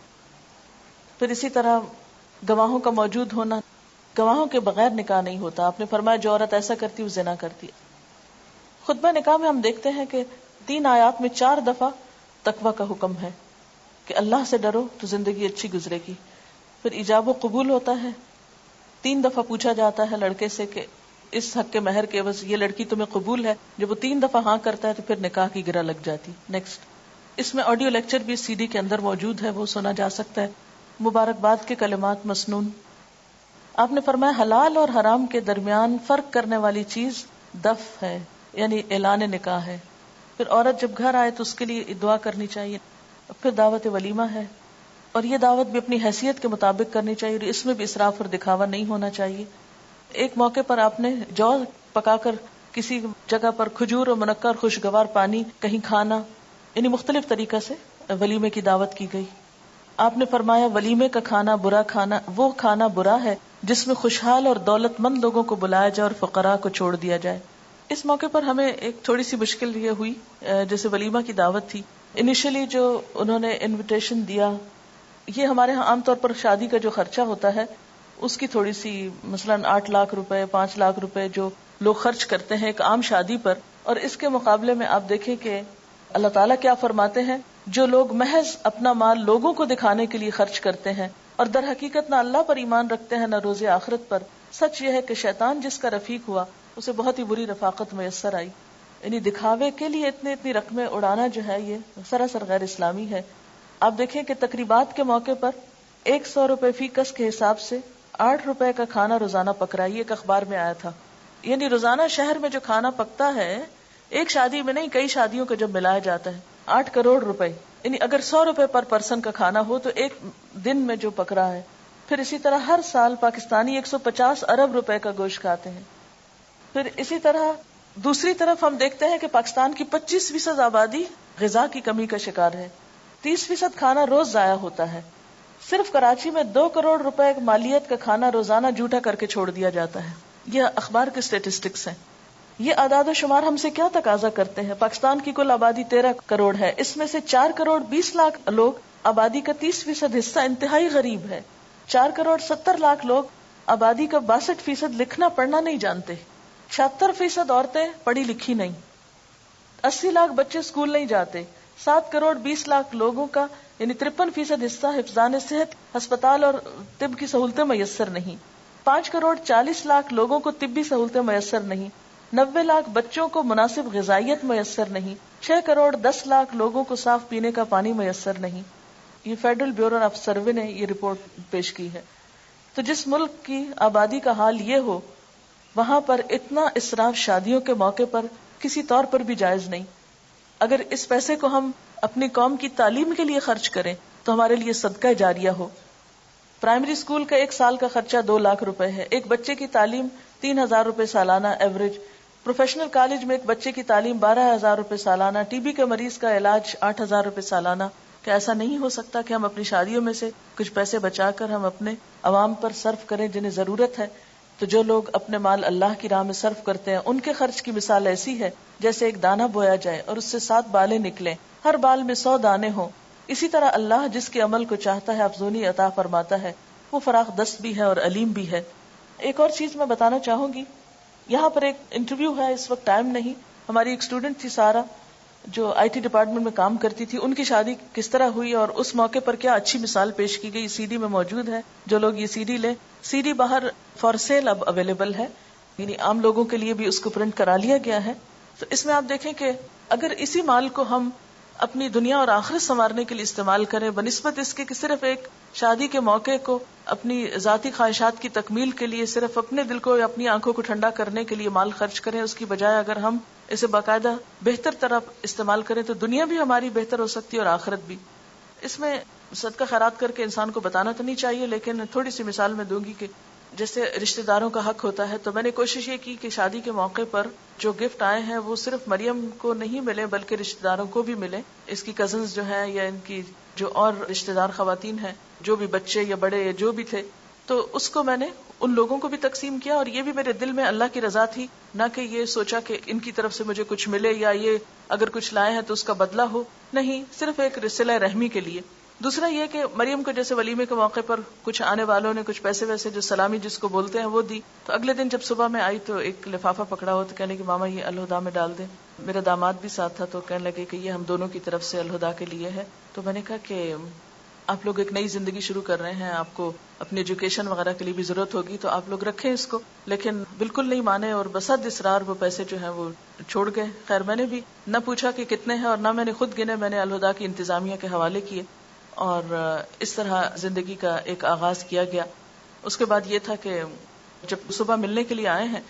پھر اسی طرح گواہوں کا موجود ہونا، گواہوں کے بغیر نکاح نہیں ہوتا. آپ نے فرمایا جو عورت ایسا کرتی وہ زنا کرتی. خطبہ نکاح میں ہم دیکھتے ہیں کہ 3 آیات میں 4 دفعہ تقوی کا حکم ہے کہ اللہ سے ڈرو تو زندگی اچھی گزرے گی. پھر ایجاب و قبول ہوتا ہے. 3 دفعہ پوچھا جاتا ہے لڑکے سے کہ اس حق کے مہر کے عوض یہ لڑکی تمہیں قبول ہے. جب وہ 3 دفعہ ہاں کرتا ہے تو پھر نکاح کی گرہ لگ جاتی. نیکسٹ، اس میں آڈیو لیکچر بھی CD کے اندر موجود ہے، وہ سنا جا سکتا ہے. مبارکباد کے کلمات مسنون. آپ نے فرمایا حلال اور حرام کے درمیان فرق کرنے والی چیز دف ہے، یعنی اعلان نکاح ہے. پھر عورت جب گھر آئے تو اس کے لیے دعا کرنی چاہیے. پھر دعوت ولیمہ ہے، اور یہ دعوت بھی اپنی حیثیت کے مطابق کرنی چاہیے، اور اس میں بھی اسراف اور دکھاوا نہیں ہونا چاہیے. ایک موقع پر آپ نے جو پکا کر کسی جگہ پر کھجور اور منقع اور خوشگوار پانی کہیں کھانا، یعنی مختلف طریقہ سے ولیمے کی دعوت کی گئی. آپ نے فرمایا ولیمے کا کھانا برا کھانا وہ کھانا برا ہے جس میں خوشحال اور دولت مند لوگوں کو بلایا جائے اور فقراء کو چھوڑ دیا جائے. اس موقع پر ہمیں ایک تھوڑی سی مشکل یہ ہوئی، جیسے ولیمہ کی دعوت تھی، انیشلی جو انہوں نے انویٹیشن دیا، یہ ہمارے ہاں عام طور پر شادی کا جو خرچہ ہوتا ہے اس کی تھوڑی سی، مثلا 8 لاکھ روپے 5 لاکھ روپے جو لوگ خرچ کرتے ہیں ایک عام شادی پر، اور اس کے مقابلے میں آپ دیکھیں کہ اللہ تعالیٰ کیا فرماتے ہیں، جو لوگ محض اپنا مال لوگوں کو دکھانے کے لیے خرچ کرتے ہیں اور در حقیقت نہ اللہ پر ایمان رکھتے ہیں نہ روز آخرت پر، سچ یہ ہے کہ شیطان جس کا رفیق ہوا اسے بہت ہی بری رفاقت میسر آئی. یعنی دکھاوے کے لیے اتنی رقمیں اڑانا جو ہے یہ سراسر غیر اسلامی ہے. آپ دیکھیں کہ تقریبات کے موقع پر 100 روپے فی کس کے حساب سے 8 روپے کا کھانا روزانہ پک رہا ہے. یہ ایک اخبار میں آیا تھا. یعنی روزانہ شہر میں جو کھانا پکتا ہے، ایک شادی میں نہیں کئی شادیوں کا جب ملایا جاتا ہے، 8 کروڑ روپے. یعنی اگر 100 روپے پر پرسن کا کھانا ہو تو ایک دن میں جو پک رہا ہے. پھر اسی طرح ہر سال پاکستانی 150 ارب روپے کا گوشت کھاتے ہیں. پھر اسی طرح دوسری طرف ہم دیکھتے ہیں کہ پاکستان کی 25% آبادی غذا کی کمی کا شکار ہے. 30% کھانا روز ضائع ہوتا ہے. صرف کراچی میں 2 کروڑ روپے مالیت کا کھانا روزانہ جھوٹا کر کے چھوڑ دیا جاتا ہے. یہ اخبار کے اسٹیٹسٹکس ہیں. یہ اعداد و شمار ہم سے کیا تقاضا کرتے ہیں؟ پاکستان کی کل آبادی 13 کروڑ ہے، اس میں سے 4 کروڑ 20 لاکھ لوگ، آبادی کا 30% حصہ انتہائی غریب ہے. 4 کروڑ 70 لاکھ لوگ، آبادی کا 62% لکھنا پڑھنا نہیں جانتے. 76% عورتیں پڑھی لکھی نہیں. 80 لاکھ بچے اسکول نہیں جاتے. 7 کروڑ 20 لاکھ لوگوں کا یعنی 53% حصہ حفظان صحت، ہسپتال اور طب کی سہولتیں میسر نہیں. 5 کروڑ 40 لاکھ لوگوں کو طبی سہولتیں میسر نہیں. 90 لاکھ بچوں کو مناسب غذائیت میسر نہیں. 6 کروڑ 10 لاکھ لوگوں کو صاف پینے کا پانی میسر نہیں. یہ فیڈرل بیورو آف سروے نے یہ رپورٹ پیش کی ہے. تو جس ملک کی آبادی کا حال یہ ہو، وہاں پر اتنا اسراف شادیوں کے موقع پر کسی طور پر بھی جائز نہیں. اگر اس پیسے کو ہم اپنی قوم کی تعلیم کے لیے خرچ کریں تو ہمارے لیے صدقہ جاریہ ہو. پرائمری اسکول کا 1 سال کا خرچہ 2 لاکھ روپے ہے. ایک بچے کی تعلیم 3,000 روپے سالانہ ایوریج. پروفیشنل کالج میں ایک بچے کی تعلیم 12,000 روپے سالانہ. ٹی بی کے مریض کا علاج 8,000 روپے سالانہ. کہ ایسا نہیں ہو سکتا کہ ہم اپنی شادیوں میں سے کچھ پیسے بچا کر ہم اپنے عوام پر صرف کریں جنہیں ضرورت ہے؟ تو جو لوگ اپنے مال اللہ کی راہ میں صرف کرتے ہیں ان کے خرچ کی مثال ایسی ہے جیسے ایک دانہ بویا جائے اور اس سے 7 بالیں نکلیں، ہر بال میں 100 دانے ہوں اسی طرح اللہ جس کے عمل کو چاہتا ہے افزونی عطا فرماتا ہے، وہ فراخ دست بھی ہے اور علیم بھی ہے۔ ایک اور چیز میں بتانا چاہوں گی، یہاں پر ایک انٹرویو ہے، اس وقت ٹائم نہیں۔ ہماری ایک اسٹوڈنٹ تھی سارا، جو آئی ٹی ڈپارٹمنٹ میں کام کرتی تھی، ان کی شادی کس طرح ہوئی اور اس موقع پر کیا اچھی مثال پیش کی گئی، سی ڈی میں موجود ہے۔ جو لوگ یہ سی ڈی لیں، سی ڈی باہر فار سیل اب اویلیبل ہے، یعنی عام لوگوں کے لیے بھی اس کو پرنٹ کرا لیا گیا ہے۔ تو اس میں آپ دیکھیں کہ اگر اسی مال کو ہم اپنی دنیا اور آخرت سنوارنے کے لیے استعمال کریں، بنسبت اس کے کہ صرف ایک شادی کے موقع کو اپنی ذاتی خواہشات کی تکمیل کے لیے صرف اپنے دل کو یا اپنی آنکھوں کو ٹھنڈا کرنے کے لیے مال خرچ کریں، اس کی بجائے اگر ہم اسے باقاعدہ بہتر طرح استعمال کریں تو دنیا بھی ہماری بہتر ہو سکتی ہے اور آخرت بھی۔ اس میں صدقہ خیرات کر کے انسان کو بتانا تو نہیں چاہیے، لیکن تھوڑی سی مثال میں دوں گی کہ جیسے رشتہ داروں کا حق ہوتا ہے، تو میں نے کوشش یہ کی کہ شادی کے موقع پر جو گفٹ آئے ہیں وہ صرف مریم کو نہیں ملے بلکہ رشتہ داروں کو بھی ملے، اس کی کزنز جو ہیں یا ان کی جو اور رشتہ دار خواتین ہیں، جو بھی بچے یا بڑے یا جو بھی تھے، تو اس کو میں نے ان لوگوں کو بھی تقسیم کیا، اور یہ بھی میرے دل میں اللہ کی رضا تھی، نہ کہ یہ سوچا کہ ان کی طرف سے مجھے کچھ ملے یا یہ اگر کچھ لائے ہیں تو اس کا بدلہ ہو، نہیں، صرف ایک صلہ رحمی کے لیے۔ دوسرا یہ کہ مریم کو جیسے ولیمے کے موقع پر کچھ آنے والوں نے کچھ پیسے ویسے جو سلامی جس کو بولتے ہیں وہ دی، تو اگلے دن جب صبح میں آئی تو ایک لفافہ پکڑا ہو تو کہنے کہ ماما یہ الہدا میں ڈال دیں۔ میرا داماد بھی ساتھ تھا تو کہنے لگے کہ یہ ہم دونوں کی طرف سے الہدا کے لیے ہے۔ تو میں نے کہا کہ آپ لوگ ایک نئی زندگی شروع کر رہے ہیں، آپ کو اپنی ایجوکیشن وغیرہ کے لیے بھی ضرورت ہوگی، تو آپ لوگ رکھیں اس کو، لیکن بالکل نہیں مانے اور بسد اصرار وہ پیسے جو ہیں وہ چھوڑ گئے۔ خیر میں نے بھی نہ پوچھا کہ کتنے ہیں اور نہ میں نے خود گنے، میں نے الہدا کی انتظامیہ کے حوالے کیے، اور اس طرح زندگی کا ایک آغاز کیا گیا۔ اس کے بعد یہ تھا کہ جب صبح ملنے کے لیے آئے ہیں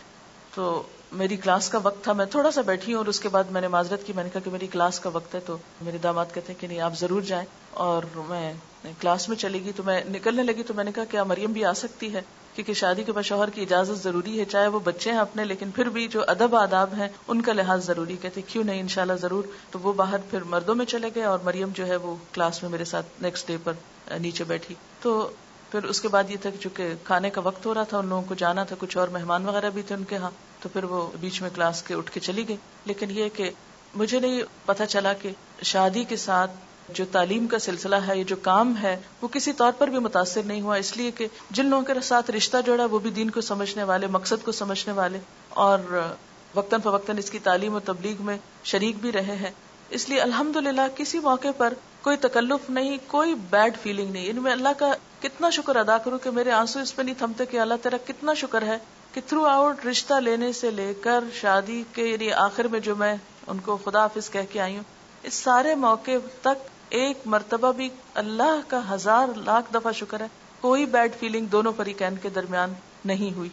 تو میری کلاس کا وقت تھا، میں تھوڑا سا بیٹھی ہوں اور اس کے بعد میں نے معذرت کی، میں نے کہا کہ میری کلاس کا وقت ہے، تو میرے داماد کہتے ہیں کہ نہیں آپ ضرور جائیں، اور میں کلاس میں چلی گئی۔ تو میں نکلنے لگی تو میں نے کہا کیا مریم بھی آ سکتی ہے، کیونکہ شادی کے بعد شوہر کی اجازت ضروری ہے، چاہے وہ بچے ہیں اپنے، لیکن پھر بھی جو ادب آداب ہیں ان کا لحاظ ضروری۔ کہتے کیوں نہیں، انشاءاللہ ضرور۔ تو وہ باہر پھر مردوں میں چلے گئے اور مریم جو ہے وہ کلاس میں میرے ساتھ نیکسٹ ڈے پر نیچے بیٹھی۔ تو پھر اس کے بعد یہ تھا کہ چونکہ کھانے کا وقت ہو رہا تھا، ان لوگوں کو جانا تھا، کچھ اور مہمان وغیرہ بھی تھے ان کے ہاں، تو پھر وہ بیچ میں کلاس کے اٹھ کے چلی گئی۔ لیکن یہ کہ مجھے نہیں پتا چلا کہ شادی کے ساتھ جو تعلیم کا سلسلہ ہے، یہ جو کام ہے، وہ کسی طور پر بھی متاثر نہیں ہوا، اس لیے کہ جن لوگوں کے ساتھ رشتہ جوڑا وہ بھی دین کو سمجھنے والے، مقصد کو سمجھنے والے، اور وقتاً فوقتاً اس کی تعلیم و تبلیغ میں شریک بھی رہے ہیں۔ اس لیے الحمدللہ کسی موقع پر کوئی تکلف نہیں، کوئی بیڈ فیلنگ نہیں۔ ان میں اللہ کا کتنا شکر ادا کروں کہ میرے آنسو اس پہ نہیں تھمتے کہ اللہ تیرا کتنا شکر ہے کہ تھرو آؤٹ رشتہ لینے سے لے کر شادی کے یعنی آخر میں جو میں ان کو خدا حافظ کہہ کے آئی ہوں، اس سارے موقع تک ایک مرتبہ بھی اللہ کا 1000 لاکھ دفعہ شکر ہے کوئی بیڈ فیلنگ دونوں فریقین کے درمیان نہیں ہوئی۔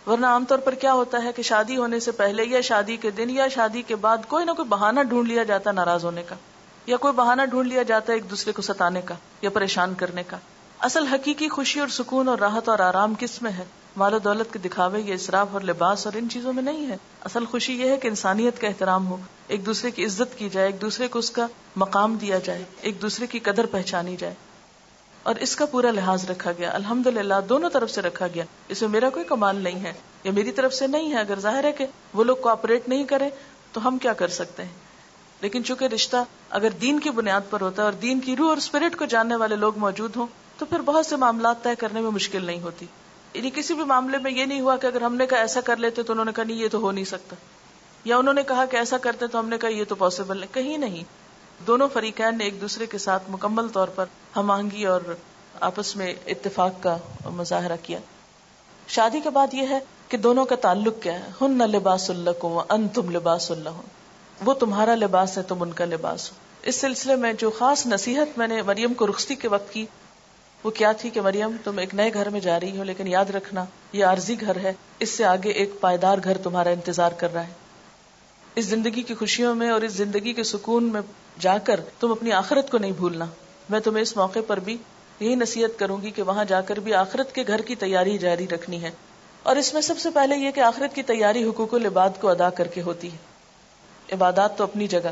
ورنہ عام طور پر کیا ہوتا ہے کہ شادی ہونے سے پہلے یا شادی کے دن یا شادی کے بعد کوئی نہ کوئی بہانہ ڈھونڈ لیا جاتا ناراض ہونے کا، یا کوئی بہانہ ڈھونڈ لیا جاتا ہے ایک دوسرے کو ستانے کا یا پریشان کرنے کا۔ اصل حقیقی خوشی اور سکون اور راحت اور آرام کس میں ہے؟ مال و دولت کے دکھاوے یا اسراف اور لباس اور ان چیزوں میں نہیں ہے۔ اصل خوشی یہ ہے کہ انسانیت کا احترام ہو، ایک دوسرے کی عزت کی جائے، ایک دوسرے کو اس کا مقام دیا جائے، ایک دوسرے کی قدر پہچانی جائے، اور اس کا پورا لحاظ رکھا گیا۔ الحمدللہ دونوں طرف سے رکھا گیا، اس میں میرا کوئی کمال نہیں ہے یا میری طرف سے نہیں ہے۔ اگر ظاہر ہے کہ وہ لوگ کوآپریٹ نہیں کریں تو ہم کیا کر سکتے ہیں، لیکن چونکہ رشتہ اگر دین کی بنیاد پر ہوتا ہے اور دین کی روح اور اسپرٹ کو جاننے والے لوگ موجود ہوں تو پھر بہت سے معاملات طے کرنے میں مشکل نہیں ہوتی۔ یعنی کسی بھی معاملے میں یہ نہیں ہوا کہ اگر ہم نے کہا ایسا کر لیتے تو انہوں نے کہا نہیں یہ تو ہو نہیں سکتا، یا انہوں نے کہا کہ ایسا کرتے تو ہم نے کہا یہ تو پاسبل نہیں، کہیں نہیں۔ دونوں فریقین نے ایک دوسرے کے ساتھ مکمل طور پر ہم آہنگی اور آپس میں اتفاق کا مظاہرہ کیا۔ شادی کے بعد یہ ہے کہ دونوں کا تعلق کیا ہے، ہن لباس لکم وانتم لباس لہن، وہ تمہارا لباس ہے تم ان کا لباس ہو۔ اس سلسلے میں جو خاص نصیحت میں نے مریم کو رخصتی کے وقت کی وہ کیا تھی کہ مریم تم ایک نئے گھر میں جا رہی ہو، لیکن یاد رکھنا یہ عارضی گھر ہے، اس سے آگے ایک پائیدار گھر تمہارا انتظار کر رہا ہے۔ اس زندگی کی خوشیوں میں اور اس زندگی کے سکون میں جا کر تم اپنی آخرت کو نہیں بھولنا۔ میں تمہیں اس موقع پر بھی یہی نصیحت کروں گی کہ وہاں جا کر بھی آخرت کے گھر کی تیاری جاری رکھنی ہے، اور اس میں سب سے پہلے یہ کہ آخرت کی تیاری حقوق العباد کو ادا کر کے ہوتی ہے۔ عبادات تو اپنی جگہ۔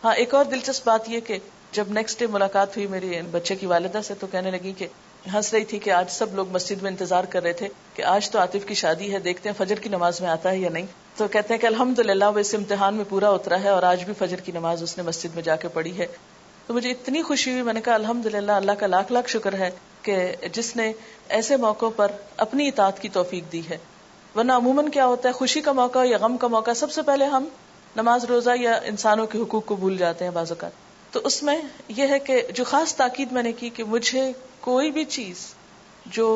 ہاں ایک اور دلچسپ بات یہ کہ جب نیکسٹ ڈے ملاقات ہوئی میری بچے کی والدہ سے تو کہنے لگی کہ ہنس رہی تھی کہ آج سب لوگ مسجد میں انتظار کر رہے تھے کہ آج تو عاطف کی شادی ہے، دیکھتے ہیں فجر کی نماز میں آتا ہے یا نہیں۔ تو کہتے ہیں کہ الحمدللہ وہ اس امتحان میں پورا اترا ہے اور آج بھی فجر کی نماز اس نے مسجد میں جا کے پڑھی ہے۔ تو مجھے اتنی خوشی ہوئی. میں نے کہا الحمدللہ، اللہ کا لاکھ لاکھ شکر ہے کہ جس نے ایسے موقعوں پر اپنی اطاعت کی توفیق دی ہے. ورنہ عموماً کیا ہوتا ہے، خوشی کا موقع یا غم کا موقع، سب سے پہلے ہم نماز روزہ یا انسانوں کے حقوق کو بھول جاتے ہیں بعض اوقات. تو اس میں یہ ہے کہ جو خاص تاکید میں نے کی کہ مجھے کوئی بھی چیز جو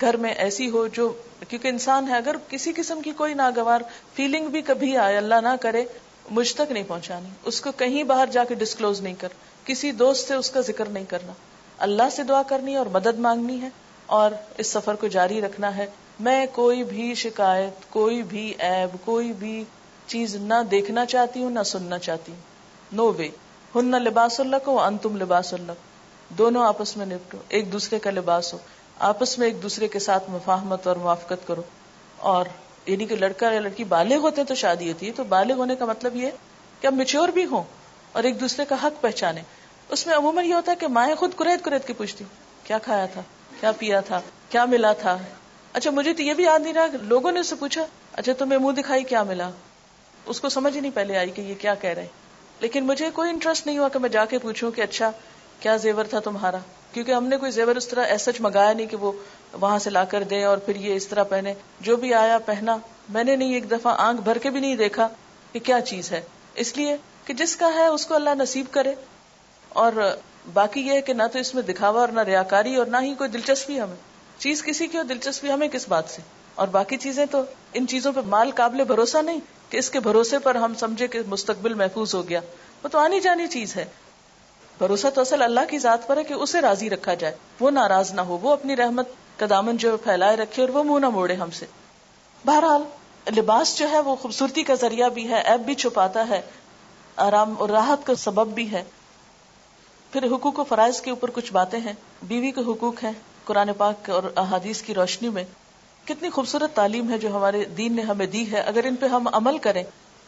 گھر میں ایسی ہو جو، کیونکہ انسان ہے، اگر کسی قسم کی کوئی ناگوار فیلنگ بھی کبھی آئے، اللہ نہ کرے، مجھ تک نہیں پہنچانی، اس کو کہیں باہر جا کے ڈسکلوز نہیں کر، کسی دوست سے اس کا ذکر نہیں کرنا، اللہ سے دعا کرنی ہے اور مدد مانگنی ہے اور اس سفر کو جاری رکھنا ہے. میں کوئی بھی شکایت، کوئی بھی عیب، کوئی بھی چیز نہ دیکھنا چاہتی ہوں، نہ سننا چاہتی ہوں. نو وے. ہن لباس لکم وانتم لباس لکم، دونوں آپس میں نپٹو، ایک دوسرے کا لباس ہو، آپس میں ایک دوسرے کے ساتھ مفاہمت اور موافقت کرو. اور یعنی کہ لڑکا یا لڑکی بالغ ہوتے ہیں تو شادی ہوتی ہے، تو بالغ ہونے کا مطلب یہ کہ اب میچور بھی ہوں اور ایک دوسرے کا حق پہچانے. اس میں عموماً یہ ہوتا ہے کہ مائیں خود قریت قریت کے پوچھتی کیا کھایا تھا، کیا پیا تھا، کیا ملا تھا. اچھا مجھے تو یہ بھی یاد نہیں رہا، لوگوں نے اس سے پوچھا اچھا تمہیں منہ دکھائی کیا ملا، اس کو سمجھ ہی نہیں پہلے آئی کہ یہ کیا کہہ رہے. لیکن مجھے کوئی انٹرسٹ نہیں ہوا کہ میں جا کے پوچھوں کہ اچھا کیا زیور تھا تمہارا، کیونکہ ہم نے کوئی زیور اس طرح ایسا منگایا نہیں کہ وہ وہاں سے لا کر دیں اور پھر یہ اس طرح پہنے. جو بھی آیا پہنا. میں نے نہیں ایک دفعہ آنکھ بھر کے بھی نہیں دیکھا کہ کیا چیز ہے، اس لیے کہ جس کا ہے اس کو اللہ نصیب کرے. اور باقی یہ ہے کہ نہ تو اس میں دکھاوا اور نہ ریاکاری اور نہ ہی کوئی دلچسپی. ہمیں چیز کسی کی ہو، دلچسپی ہمیں کس بات سے. اور باقی چیزیں تو ان چیزوں پہ مال قابل بھروسہ نہیں کہ اس کے بھروسے پر ہم سمجھے کہ مستقبل محفوظ ہو گیا. وہ تو آنی جانی چیز ہے. بھروسہ تو اصل اللہ کی ذات پر ہے کہ اسے راضی رکھا جائے، وہ ناراض نہ ہو، وہ اپنی رحمت کا دامن جو پھیلائے رکھے اور وہ منہ نہ موڑے ہم سے. بہرحال لباس جو ہے وہ خوبصورتی کا ذریعہ بھی ہے، عیب بھی چھپاتا ہے، آرام اور راحت کا سبب بھی ہے. پھر حقوق و فرائض کے اوپر کچھ باتیں ہیں. بیوی کے حقوق ہیں قرآن پاک اور احادیث کی روشنی میں. کتنی خوبصورت تعلیم ہے جو ہمارے دین نے ہمیں دی ہے. اگر ان پہ ہم عمل کریں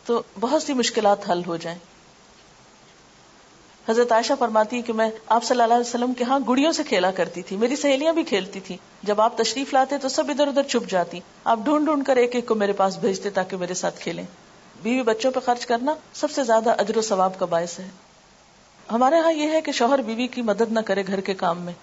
تو بہت سی مشکلات حل ہو جائیں. حضرت عائشہ فرماتی ہے کہ میں آپ صلی اللہ علیہ وسلم کے ہاں گڑیوں سے کھیلا کرتی تھی، میری سہیلیاں بھی کھیلتی تھیں. جب آپ تشریف لاتے تو سب ادھر ادھر چھپ جاتی، آپ ڈھونڈ ڈھونڈ کر ایک ایک کو میرے پاس بھیجتے تاکہ میرے ساتھ کھیلیں. بیوی بچوں پہ خرچ کرنا سب سے زیادہ اجر و ثواب کا باعث ہے. ہمارے ہاں یہ ہے کہ شوہر بیوی کی مدد نہ کرے گھر کے کام میں.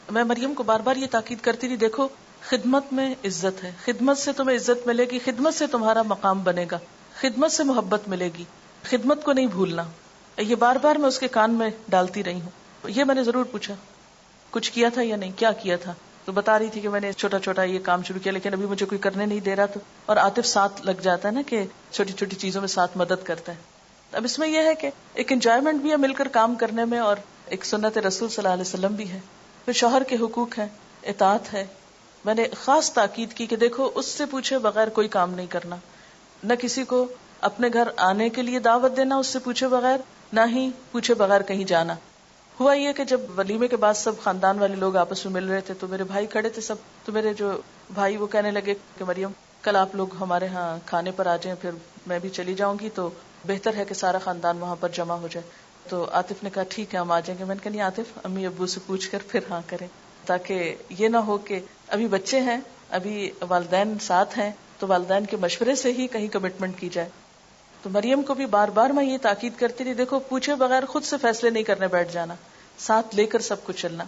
میں مریم کو بار بار یہ تاکید کرتی تھی، دیکھو خدمت میں عزت ہے، خدمت سے تمہیں عزت ملے گی، خدمت سے تمہارا مقام بنے گا، خدمت سے محبت ملے گی، خدمت کو نہیں بھولنا. یہ بار بار میں اس کے کان میں ڈالتی رہی ہوں. یہ میں نے ضرور پوچھا کچھ کیا تھا یا نہیں، کیا کیا تھا، تو بتا رہی تھی کہ میں نے چھوٹا چھوٹا یہ کام شروع کیا لیکن ابھی مجھے کوئی کرنے نہیں دے رہا. تو اور عاطف ساتھ لگ جاتا ہے نا کہ چھوٹی چھوٹی چیزوں میں ساتھ مدد کرتا ہے. اب اس میں یہ ہے کہ ایک انجوائمنٹ بھی ہے مل کر کام کرنے میں، اور ایک سنت رسول صلی اللہ علیہ وسلم بھی ہے. پھر شوہر کے حقوق ہیں، اطاعت ہے. میں نے خاص تاکید کی کہ دیکھو اس سے پوچھے بغیر کوئی کام نہیں کرنا، نہ کسی کو اپنے گھر آنے کے لیے دعوت دینا اس سے پوچھے بغیر، نہ ہی پوچھے بغیر کہیں جانا. ہوا یہ کہ جب ولیمے کے بعد سب خاندان والے لوگ آپس میں مل رہے تھے تو میرے بھائی کھڑے تھے سب، تو میرے جو بھائی وہ کہنے لگے کہ مریم کل آپ لوگ ہمارے ہاں کھانے پر آ جائیں، پھر میں بھی چلی جاؤں گی تو بہتر ہے کہ سارا خاندان وہاں پر جمع ہو جائے. تو عاطف نے کہا ٹھیک ہے ہم آ جائیں گے. میں نے کہا نہیں عاطف، امی ابو سے پوچھ کر پھر ہاں کریں، تاکہ یہ نہ ہو کہ ابھی بچے ہیں، ابھی والدین ساتھ ہیں تو والدین کے مشورے سے ہی کہیں کمٹمنٹ کی جائے. تو مریم کو بھی بار بار میں یہ تاکید کرتی رہی، دیکھو پوچھے بغیر خود سے فیصلے نہیں کرنے بیٹھ جانا، ساتھ لے کر سب کچھ چلنا.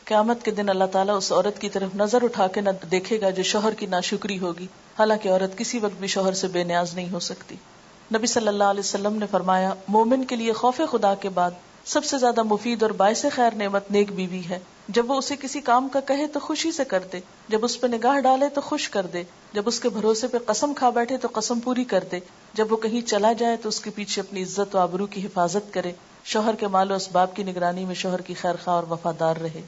قیامت کے دن اللہ تعالیٰ اس عورت کی طرف نظر اٹھا کے نہ دیکھے گا جو شوہر کی ناشکری ہوگی، حالانکہ عورت کسی وقت بھی شوہر سے بے نیاز نہیں ہو سکتی. نبی صلی اللہ علیہ وسلم نے فرمایا مومن کے لیے خوف خدا کے بعد سب سے زیادہ مفید اور باعث خیر نعمت نیک بیوی ہے. جب وہ اسے کسی کام کا کہے تو خوشی سے کر دے، جب اس پہ نگاہ ڈالے تو خوش کر دے، جب اس کے بھروسے پہ قسم کھا بیٹھے تو قسم پوری کر دے، جب وہ کہیں چلا جائے تو اس کے پیچھے اپنی عزت و آبرو کی حفاظت کرے، شوہر کے مال و اسباب کی نگرانی میں شوہر کی خیر خواہ اور وفادار رہے.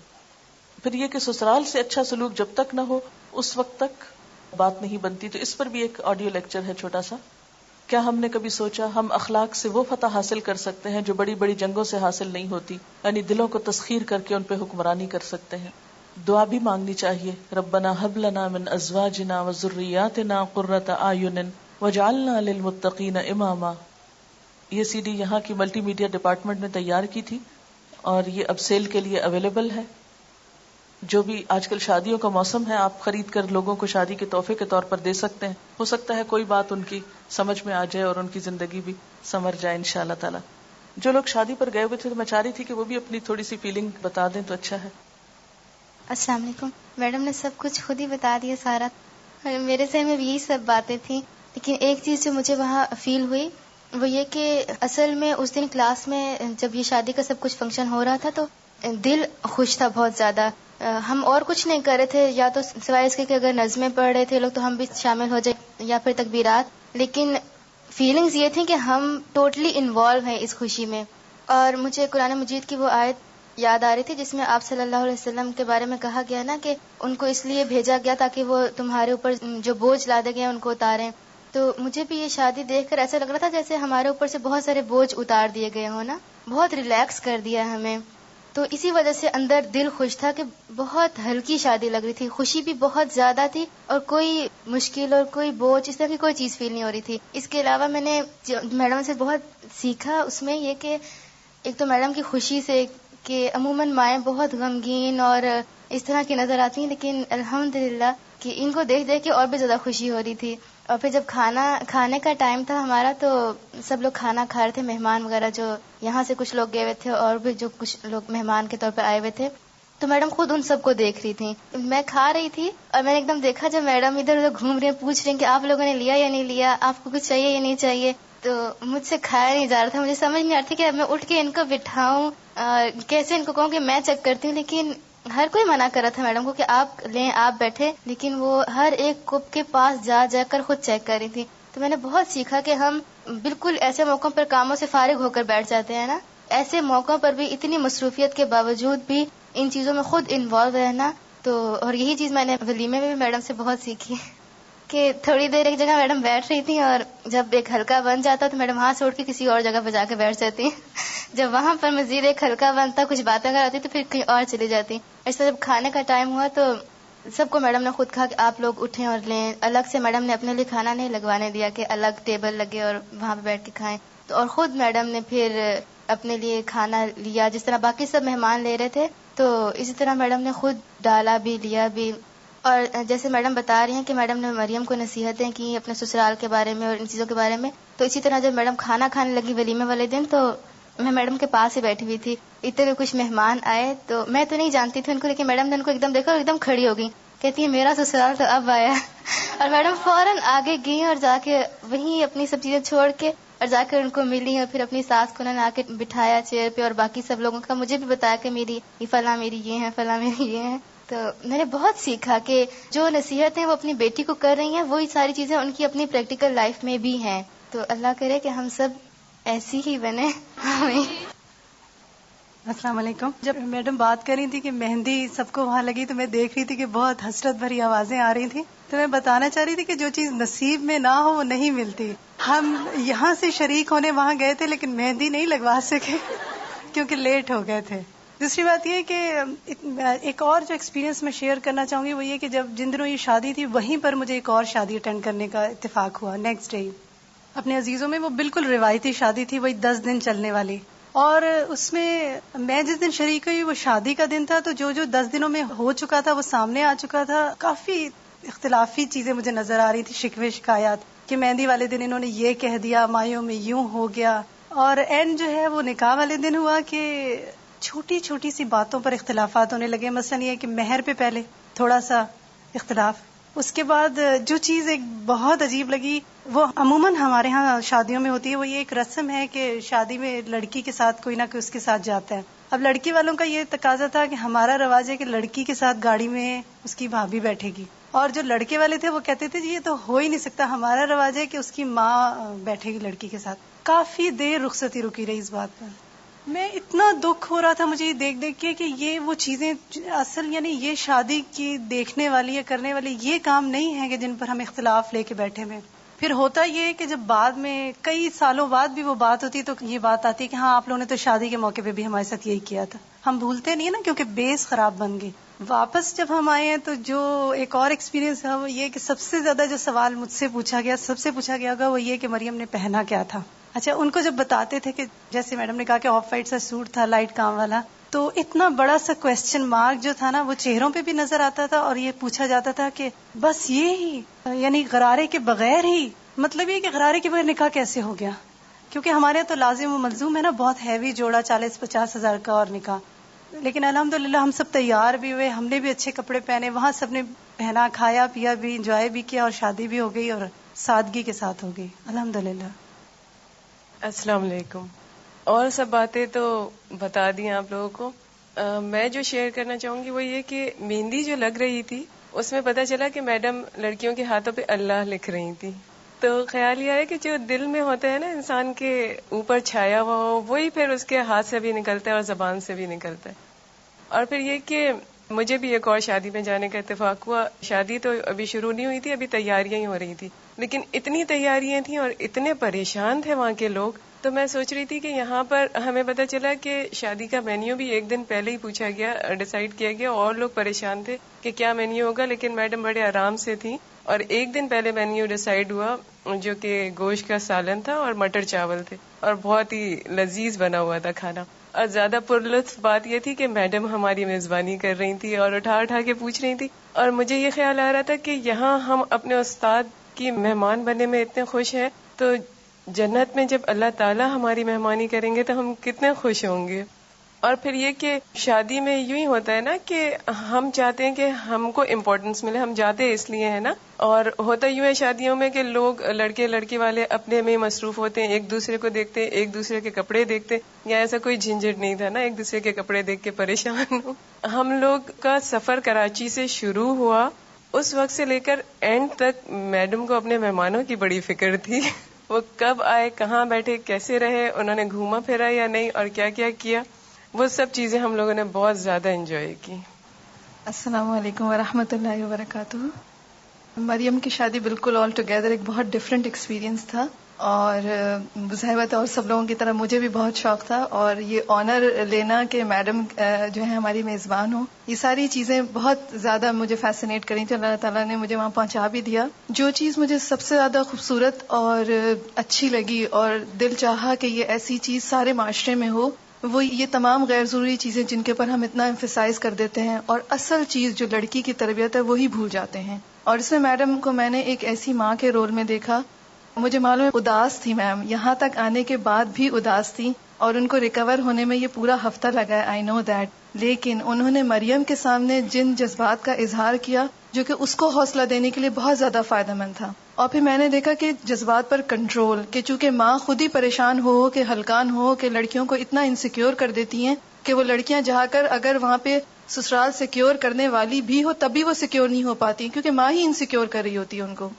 پھر یہ کہ سسرال سے اچھا سلوک جب تک نہ ہو اس وقت تک بات نہیں بنتی. تو اس پر بھی ایک آڈیو لیکچر ہے چھوٹا سا. کیا ہم نے کبھی سوچا ہم اخلاق سے وہ فتح حاصل کر سکتے ہیں جو بڑی بڑی جنگوں سے حاصل نہیں ہوتی، یعنی دلوں کو تسخیر کر کے ان پہ حکمرانی کر سکتے ہیں. دعا بھی مانگنی چاہیے، ربنا ہب لنا من ازواجنا وذریاتنا قرۃ اعین واجعلنا للمتقین اماما. یہ سی ڈی یہاں کی ملٹی میڈیا ڈپارٹمنٹ نے تیار کی تھی اور یہ اب سیل کے لیے اویلیبل ہے. جو بھی آج کل شادیوں کا موسم ہے، آپ خرید کر لوگوں کو شادی کے تحفے کے طور پر دے سکتے ہیں. ہو سکتا ہے کوئی بات ان کی سمجھ میں آ جائے اور ان کی زندگی بھی سنور جائے انشاءاللہ تعالی. جو لوگ شادی پر گئے ہوئے تھے تو میں چاہ رہی تھی کہ وہ بھی اپنی تھوڑی سی فیلنگ بتا دیں تو اچھا ہے. السلام علیکم. میڈم نے سب کچھ خود ہی بتا دیا سارا. میرے ذہن میں بھی یہی سب باتیں تھیں, لیکن ایک چیز جو مجھے وہاں فیل ہوئی وہ یہ کہ اصل میں اس دن کلاس میں جب یہ شادی کا سب کچھ فنکشن ہو رہا تھا تو دل خوش تھا بہت زیادہ. ہم اور کچھ نہیں کر رہے تھے, یا تو سوائے اس کے کہ اگر نظمیں پڑھ رہے تھے لوگ تو ہم بھی شامل ہو جائیں, یا پھر تکبیرات, لیکن فیلنگز یہ تھیں کہ ہم ٹوٹلی انوالو ہیں اس خوشی میں. اور مجھے قرآن مجید کی وہ آیت یاد آ رہی تھی جس میں آپ صلی اللہ علیہ وسلم کے بارے میں کہا گیا نا کہ ان کو اس لیے بھیجا گیا تاکہ وہ تمہارے اوپر جو بوجھ لادے گئے ان کو اتاریں. تو مجھے بھی یہ شادی دیکھ کر ایسا لگ رہا تھا جیسے ہمارے اوپر سے بہت سارے بوجھ اتار دیے گئے ہوں نا, بہت ریلیکس کر دیا ہمیں. تو اسی وجہ سے اندر دل خوش تھا کہ بہت ہلکی شادی لگ رہی تھی, خوشی بھی بہت زیادہ تھی, اور کوئی مشکل اور کوئی بوجھ اس طرح کی کوئی چیز فیل نہیں ہو رہی تھی. اس کے علاوہ میں نے میڈم سے بہت سیکھا اس میں یہ کہ ایک تو میڈم کی خوشی سے کہ عموماً مائیں بہت غمگین اور اس طرح کی نظر آتی ہیں, لیکن الحمدللہ کہ ان کو دیکھ دیکھ کے اور بھی زیادہ خوشی ہو رہی تھی. اور پھر جب کھانے کا ٹائم تھا ہمارا تو سب لوگ کھانا کھا رہے تھے, مہمان وغیرہ جو یہاں سے کچھ لوگ گئے ہوئے تھے اور بھی جو کچھ لوگ مہمان کے طور پہ آئے ہوئے تھے, تو میڈم خود ان سب کو دیکھ رہی تھی. میں کھا رہی تھی اور میں نے ایک دم دیکھا جب میڈم ادھر ادھر گھوم رہی ہیں, پوچھ رہی ہیں کہ آپ لوگوں نے لیا یا نہیں لیا, آپ کو کچھ چاہیے یا نہیں چاہیے. تو مجھ سے کھایا نہیں جا رہا تھا, مجھے سمجھ نہیں آ رہی تھی کہ میں اٹھ کے ان کو بٹھاؤں, کیسے ان کو کہوں کہ میں چیک کرتی ہوں. لیکن ہر کوئی منع کر رہا تھا میڈم کو کہ آپ لیں, آپ بیٹھے, لیکن وہ ہر ایک کپ کے پاس جا جا کر خود چیک کر رہی تھی. تو میں نے بہت سیکھا کہ ہم بالکل ایسے موقعوں پر کاموں سے فارغ ہو کر بیٹھ جاتے ہیں نا, ایسے موقعوں پر بھی اتنی مصروفیت کے باوجود بھی ان چیزوں میں خود انوالو رہنا. تو اور یہی چیز میں نے ولیمے میں بھی میڈم سے بہت سیکھی کہ تھوڑی دیر ایک جگہ میڈم بیٹھ رہی تھی اور جب ایک ہلکا بن جاتا تو میڈم ہاتھ چھوڑ کے کسی اور جگہ پہ جا کے بیٹھ جاتی. جب وہاں پر مزید ایک ہلکا بنتا, کچھ باتیں کراتی تو پھر کہیں اور چلی جاتی. ایسے جب کھانے کا ٹائم ہوا تو سب کو میڈم نے خود کہا کہ آپ لوگ اٹھیں اور لیں. الگ سے میڈم نے اپنے لیے کھانا نہیں لگوانے دیا کہ الگ ٹیبل لگے اور وہاں پہ بیٹھ کے کھائیں. تو اور خود میڈم نے پھر اپنے لیے کھانا لیا جس طرح باقی سب مہمان لے رہے تھے, تو اسی طرح میڈم نے خود ڈالا بھی لیا بھی. اور جیسے میڈم بتا رہی ہیں کہ میڈم نے مریم کو نصیحتیں کی اپنے سسرال کے بارے میں اور ان چیزوں کے بارے میں, تو اسی طرح جب میڈم کھانا کھانے لگی ولیمے والے دن تو میں میڈم کے پاس ہی بیٹھی ہوئی تھی. اتنے کچھ مہمان آئے تو میں تو نہیں جانتی تھی ان کو, لیکن میڈم نے ان کو ایک دم دیکھا اور ایک دم کھڑی ہو گئی, کہتی ہے میرا سسرال تو اب آیا. اور میڈم فوراً آگے گئی اور جا کے وہیں اپنی سب چیزیں چھوڑ کے اور جا کر ان کو ملی, اور پھر اپنی ساس کو انہوں نے آ کے بٹھایا چیئر پہ, اور باقی سب لوگوں کا مجھے بھی بتایا کہ میری فلاں میری یہ ہیں, فلاں میری یہ ہیں. تو میں نے بہت سیکھا کہ جو نصیحتیں وہ اپنی بیٹی کو کر رہی ہیں وہی ساری چیزیں ان کی اپنی پریکٹیکل لائف میں بھی ہیں. تو اللہ کرے کہ ہم سب ایسی ہی بنے. السلام علیکم. جب میڈم بات کر رہی تھی کہ مہندی سب کو وہاں لگی تو میں دیکھ رہی تھی کہ بہت حسرت بھری آوازیں آ رہی تھیں. تو میں بتانا چاہ رہی تھی کہ جو چیز نصیب میں نہ ہو وہ نہیں ملتی. ہم یہاں سے شریک ہونے وہاں گئے تھے لیکن مہندی نہیں لگوا سکے کیونکہ لیٹ ہو گئے تھے. دوسری بات یہ کہ ایک اور جو ایکسپیرینس میں شیئر کرنا چاہوں گی وہ یہ کہ جب جن دنوں یہ شادی تھی وہیں پر مجھے ایک اور شادی اٹینڈ کرنے کا اتفاق ہوا نیکسٹ ڈے اپنے عزیزوں میں. وہ بالکل روایتی شادی تھی, وہی 10 دن چلنے والی, اور اس میں جس دن شریک ہوئی وہ شادی کا دن تھا. تو جو 10 دنوں میں ہو چکا تھا وہ سامنے آ چکا تھا. کافی اختلافی چیزیں مجھے نظر آ رہی تھی, شکوے شکایات کہ مہندی والے دن انہوں نے یہ کہہ دیا, مایوں میں یوں ہو گیا, اور اینڈ جو ہے وہ نکاح والے دن ہوا کہ چھوٹی چھوٹی سی باتوں پر اختلافات ہونے لگے. مثلا یہ کہ مہر پہ پہلے تھوڑا سا اختلاف, اس کے بعد جو چیز ایک بہت عجیب لگی وہ عموماً ہمارے ہاں شادیوں میں ہوتی ہے, وہ یہ ایک رسم ہے کہ شادی میں لڑکی کے ساتھ کوئی نہ کوئی اس کے ساتھ جاتا ہے. اب لڑکی والوں کا یہ تقاضا تھا کہ ہمارا رواج ہے کہ لڑکی کے ساتھ گاڑی میں اس کی بھابھی بیٹھے گی, اور جو لڑکے والے تھے وہ کہتے تھے جی یہ تو ہو ہی نہیں سکتا, ہمارا رواج ہے کہ اس کی ماں بیٹھے گی لڑکی کے ساتھ. کافی دیر رخصتی رکی رہی اس بات پر. میں اتنا دکھ ہو رہا تھا مجھے دیکھ دیکھ کے کہ یہ وہ چیزیں اصل یعنی یہ شادی کی دیکھنے والی یا کرنے والی یہ کام نہیں ہے کہ جن پر ہم اختلاف لے کے بیٹھے ہوئے. پھر ہوتا یہ کہ جب بعد میں کئی سالوں بعد بھی وہ بات ہوتی تو یہ بات آتی کہ ہاں آپ لوگوں نے تو شادی کے موقع پہ بھی ہمارے ساتھ یہی کیا تھا. ہم بھولتے نہیں نا کیونکہ بیس خراب بن گئی. واپس جب ہم آئے ہیں تو جو ایک اور ایکسپیرینس ہے وہ یہ کہ سب سے زیادہ جو سوال مجھ سے پوچھا گیا, سب سے پوچھا گیا ہوگا وہ یہ کہ مریم نے پہنا کیا تھا. اچھا, ان کو جب بتاتے تھے کہ جیسے میڈم نے کہا کہ آف وائٹ سا سوٹ تھا لائٹ کام والا, تو اتنا بڑا سا کوسچن مارک جو تھا نا وہ چہروں پہ بھی نظر آتا تھا, اور یہ پوچھا جاتا تھا کہ بس یہ ہی یعنی غرارے کے بغیر ہی, مطلب یہ کہ غرارے کے بغیر نکاح کیسے ہو گیا. کیونکہ ہمارے یہاں تو لازم و ملزوم ہے نا، بہت ہیوی جوڑا 40-50 ہزار کا اور نکاح. لیکن الحمدللہ ہم سب تیار بھی ہوئے، ہم نے بھی اچھے کپڑے پہنے، وہاں سب نے پہنا، کھایا پیا بھی، انجوائے بھی کیا، اور شادی بھی ہو گئی اور سادگی کے ساتھ ہو گئی الحمدللہ. السلام علیکم. اور سب باتیں تو بتا دی آپ لوگوں کو. میں جو شیئر کرنا چاہوں گی وہ یہ کہ مہندی جو لگ رہی تھی اس میں پتہ چلا کہ میڈم لڑکیوں کے ہاتھوں پہ اللہ لکھ رہی تھی. تو خیال یہ ہے کہ جو دل میں ہوتا ہے نا انسان کے اوپر چھایا ہوا ہو، وہی پھر اس کے ہاتھ سے بھی نکلتا ہے اور زبان سے بھی نکلتا ہے. اور پھر یہ کہ مجھے بھی ایک اور شادی میں جانے کا اتفاق ہوا. شادی تو ابھی شروع نہیں ہوئی تھی، ابھی تیاریاں ہی ہو رہی تھی، لیکن اتنی تیاریاں تھیں اور اتنے پریشان تھے وہاں کے لوگ. تو میں سوچ رہی تھی کہ یہاں پر ہمیں پتہ چلا کہ شادی کا مینیو بھی ایک دن پہلے ہی پوچھا گیا، ڈیسائیڈ کیا گیا، اور لوگ پریشان تھے کہ کیا مینیو ہوگا، لیکن میڈم بڑے آرام سے تھیں. اور ایک دن پہلے مینیو ڈیسائیڈ ہوا جو کہ گوشت کا سالن تھا اور مٹر چاول تھے، اور بہت ہی لذیذ بنا ہوا تھا کھانا. اور زیادہ پرلطف بات یہ تھی کہ میڈم ہماری میزبانی کر رہی تھی اور اٹھا کے پوچھ رہی تھی. اور مجھے یہ خیال آ رہا تھا کہ یہاں ہم اپنے استاد کی مہمان بننے میں اتنے خوش ہیں، تو جنت میں جب اللہ تعالیٰ ہماری مہمانی کریں گے تو ہم کتنے خوش ہوں گے. اور پھر یہ کہ شادی میں یوں ہی ہوتا ہے نا کہ ہم چاہتے ہیں کہ ہم کو امپورٹنس ملے، ہم جاتے اس لیے ہیں نا. اور ہوتا یوں ہے شادیوں میں کہ لوگ لڑکے لڑکی والے اپنے میں مصروف ہوتے ہیں، ایک دوسرے کو دیکھتے ہیں، ایک دوسرے کے کپڑے دیکھتے ہیں. یا ایسا کوئی جھنجھٹ نہیں تھا نا ایک دوسرے کے کپڑے دیکھ کے پریشان ہو. ہم لوگ کا سفر کراچی سے شروع ہوا، اس وقت سے لے کر اینڈ تک میڈم کو اپنے مہمانوں کی بڑی فکر تھی. وہ کب آئے، کہاں بیٹھے، کیسے رہے، انہوں نے گھوما پھرا یا نہیں، اور کیا کیا کیا، وہ سب چیزیں ہم لوگوں نے بہت زیادہ انجوائے کی. السلام علیکم ورحمۃ اللہ وبرکاتہ. مریم کی شادی بالکل آل ٹوگیدر ایک بہت ڈفرینٹ ایکسپیرینس تھا، اور مزاحمت اور سب لوگوں کی طرح مجھے بھی بہت شوق تھا. اور یہ آنر لینا کہ میڈم جو ہے ہماری میزبان ہوں، یہ ساری چیزیں بہت زیادہ مجھے فیسینیٹ کری تھی. اللہ تعالیٰ نے مجھے وہاں پہنچا بھی دیا. جو چیز مجھے سب سے زیادہ خوبصورت اور اچھی لگی اور دل چاہا کہ یہ ایسی چیز سارے معاشرے میں ہو، وہ یہ تمام غیر ضروری چیزیں جن کے پر ہم اتنا ایمفیسائز کر دیتے ہیں اور اصل چیز جو لڑکی کی تربیت ہے وہی بھول جاتے ہیں. اور اس میں میڈم کو میں نے ایک ایسی ماں کے رول میں دیکھا. مجھے معلوم ہے اداس تھی میم، یہاں تک آنے کے بعد بھی اداس تھی، اور ان کو ریکور ہونے میں یہ پورا ہفتہ لگا ہے، آئی نو دیٹ. لیکن انہوں نے مریم کے سامنے جن جذبات کا اظہار کیا جو کہ اس کو حوصلہ دینے کے لیے بہت زیادہ فائدہ مند تھا. اور پھر میں نے دیکھا کہ جذبات پر کنٹرول، کہ چونکہ ماں خود ہی پریشان ہو کہ ہلکان ہو کہ لڑکیوں کو اتنا انسیکیور کر دیتی ہیں کہ وہ لڑکیاں جا کر اگر وہاں پہ سسرال سیکیور کرنے والی بھی ہو تب بھی وہ سیکیور نہیں ہو پاتی، کیونکہ ماں ہی انسیکیور کر رہی ہوتی ہے ان کو.